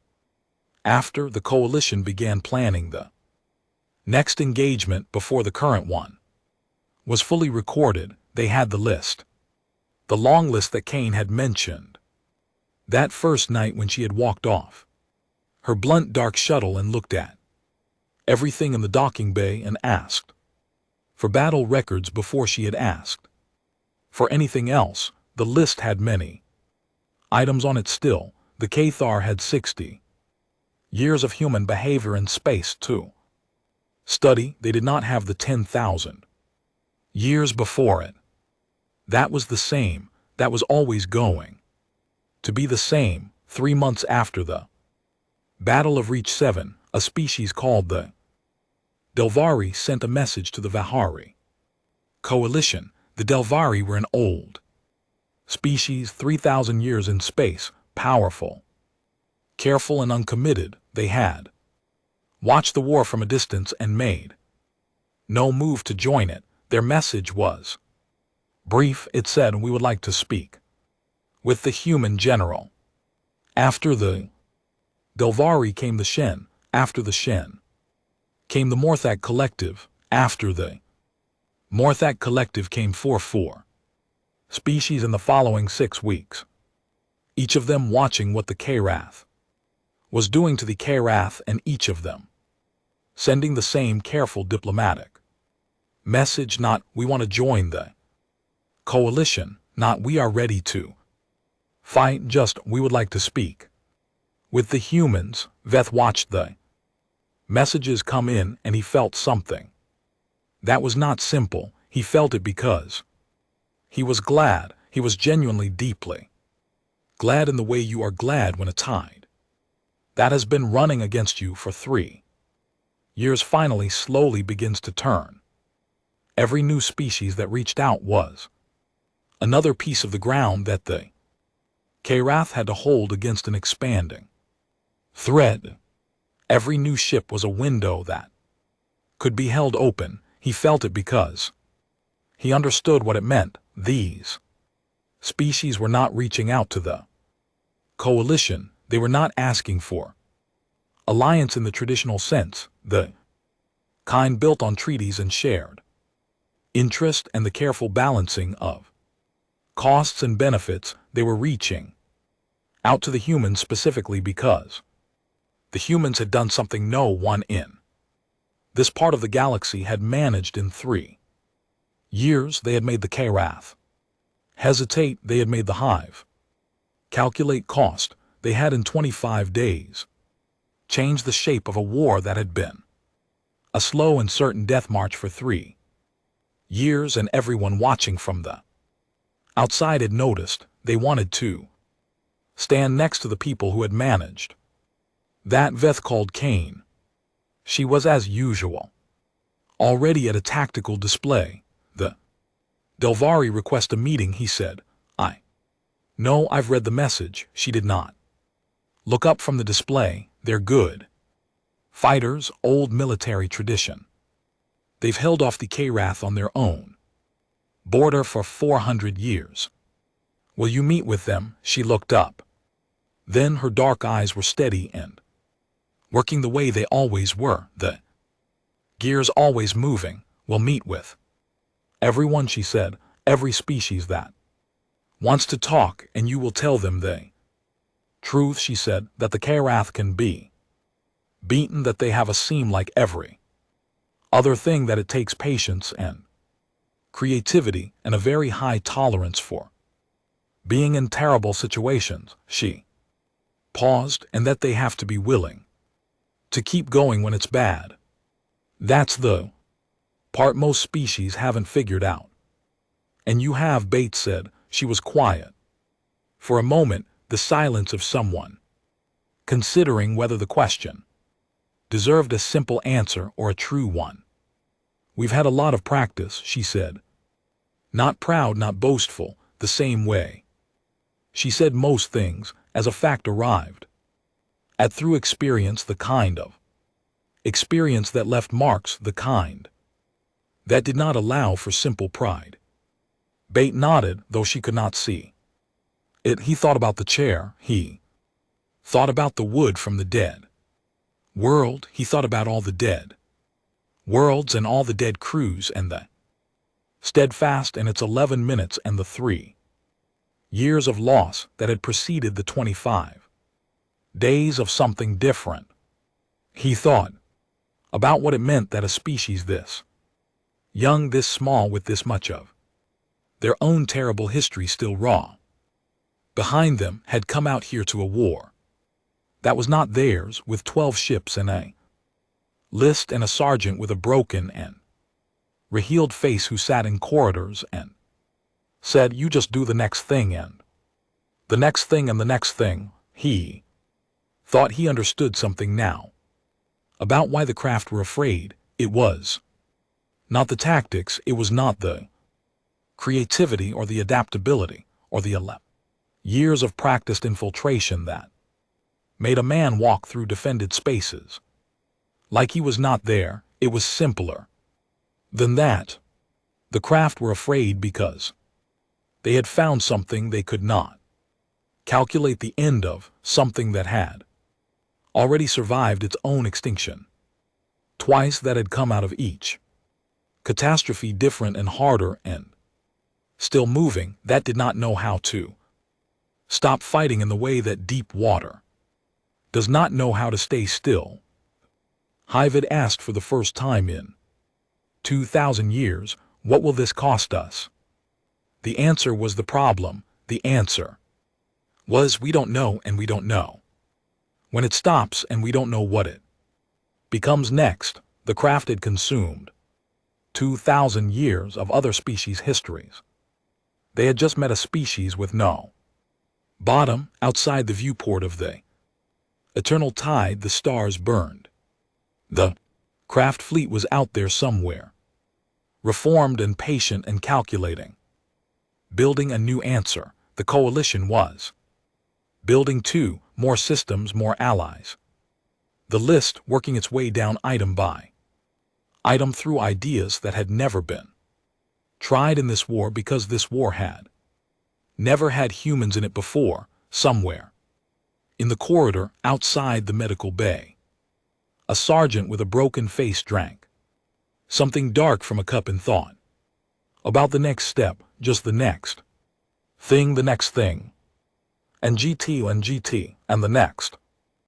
after. The coalition began planning the next engagement before the current one was fully recorded. They had the list, the long list that Kane had mentioned that first night when she had walked off her blunt dark shuttle and looked at everything in the docking bay and asked for battle records before she had asked for anything else. The list had many items on it still. The Cathar had 60 years of human behavior and space to study. They did not have the 10,000 years before it. That was the same. That was always going to be the same. 3 months after the Battle of Reach 7, a species called the Delvari sent a message to the Vahari coalition. The Delvari were an old species, 3,000 years in space, powerful, careful, and uncommitted. They had watched the war from a distance and made no move to join it. Their message was brief. It said, we would like to speak with the human general. After the Delvari came the Shen. After the Shen came the Morthak Collective. After the Morthak Collective came 4 species in the following 6 weeks, each of them watching what the Karath was doing to the Karath, and each of them sending the same careful diplomatic message. Not, we want to join the coalition. Not, we are ready to fight. Just, we would like to speak with the humans. Veth watched the messages come in, and he felt something that was not simple. He felt it because he was glad. He was genuinely, deeply glad, in the way you are glad when a tide that has been running against you for 3 years finally slowly begins to turn. Every new species that reached out was another piece of the ground that the Karath had to hold against an expanding thread. Every new ship was a window that could be held open. He felt it because he understood what it meant. These species were not reaching out to the coalition. They were not asking for Alliance in the traditional sense, the kind built on treaties and shared interest and the careful balancing of costs and benefits. They were reaching out to the humans specifically because the humans had done something no one in this part of the galaxy had managed in 3 years. They had made the Karath hesitate. They had made the Hive calculate cost. They had in 25 days changed the shape of a war that had been a slow and certain death march for 3 years, and everyone watching from the outside had noticed. They wanted to stand next to the people who had managed that. Veth called Kane. She was, as usual, already at a tactical display. The Delvari request a meeting, he said. I know, I've read the message. She did not look up from the display. They're good fighters, old military tradition. They've held off the Karath on their own border for 400 years. Will you meet with them? She looked up. Then her dark eyes were steady and working the way they always were, the gears always moving. We'll meet with everyone, she said, every species that wants to talk, and you will tell them the truth, she said, that the Karath can be beaten, that they have a seam like every other thing, that it takes patience and creativity and a very high tolerance for being in terrible situations. She paused, and that they have to be willing to keep going when it's bad. That's the part most species haven't figured out. And you have, Bates said. She was quiet for a moment, the silence of someone considering whether the question deserved a simple answer or a true one. We've had a lot of practice, she said. Not proud, not boastful, the same way she said most things, as a fact arrived at through experience, the kind of experience that left marks, the kind that did not allow for simple pride. Bate nodded, though she could not see it. He thought about the chair. He thought about the wood from the dead world. He thought about all the dead worlds and all the dead crews and the steadfast and its 11 minutes and the 3 years of loss that had preceded the 25 days of something different. He thought about what it meant that a species this young, this small, with this much of their own terrible history still raw behind them, had come out here to a war that was not theirs, with 12 ships and a list and a sergeant with a broken and rehealed face who sat in corridors and said, you just do the next thing and the next thing and the next thing. He thought he understood something now about why the craft were afraid. It was not the tactics, it was not the creativity or the adaptability or the years of practiced infiltration that made a man walk through defended spaces like he was not there. It was simpler than that. The craft were afraid because they had found something they could not calculate, the end of something that had already survived its own extinction twice, that had come out of each catastrophe different and harder and still moving, that did not know how to stop fighting in the way that deep water does not know how to stay still. Hive had asked for the first time in 2,000 years, what will this cost us? The answer was the problem. The answer was, we don't know, and we don't know when it stops, and we don't know what it becomes next. The craft had consumed 2,000 years of other species' histories. They had just met a species with no bottom. Outside the viewport of the eternal tide, the stars burned. The craft fleet was out there somewhere, reformed and patient and calculating, building a new answer. The coalition was building 2 more systems, more allies. The list working its way down item by item through ideas that had never been tried in this war, because this war had never had humans in it before. Somewhere in the corridor outside the medical bay, A sergeant with a broken face drank something dark from a cup and thought about the next step, just the next thing, the next thing, and GT and GT, and the next.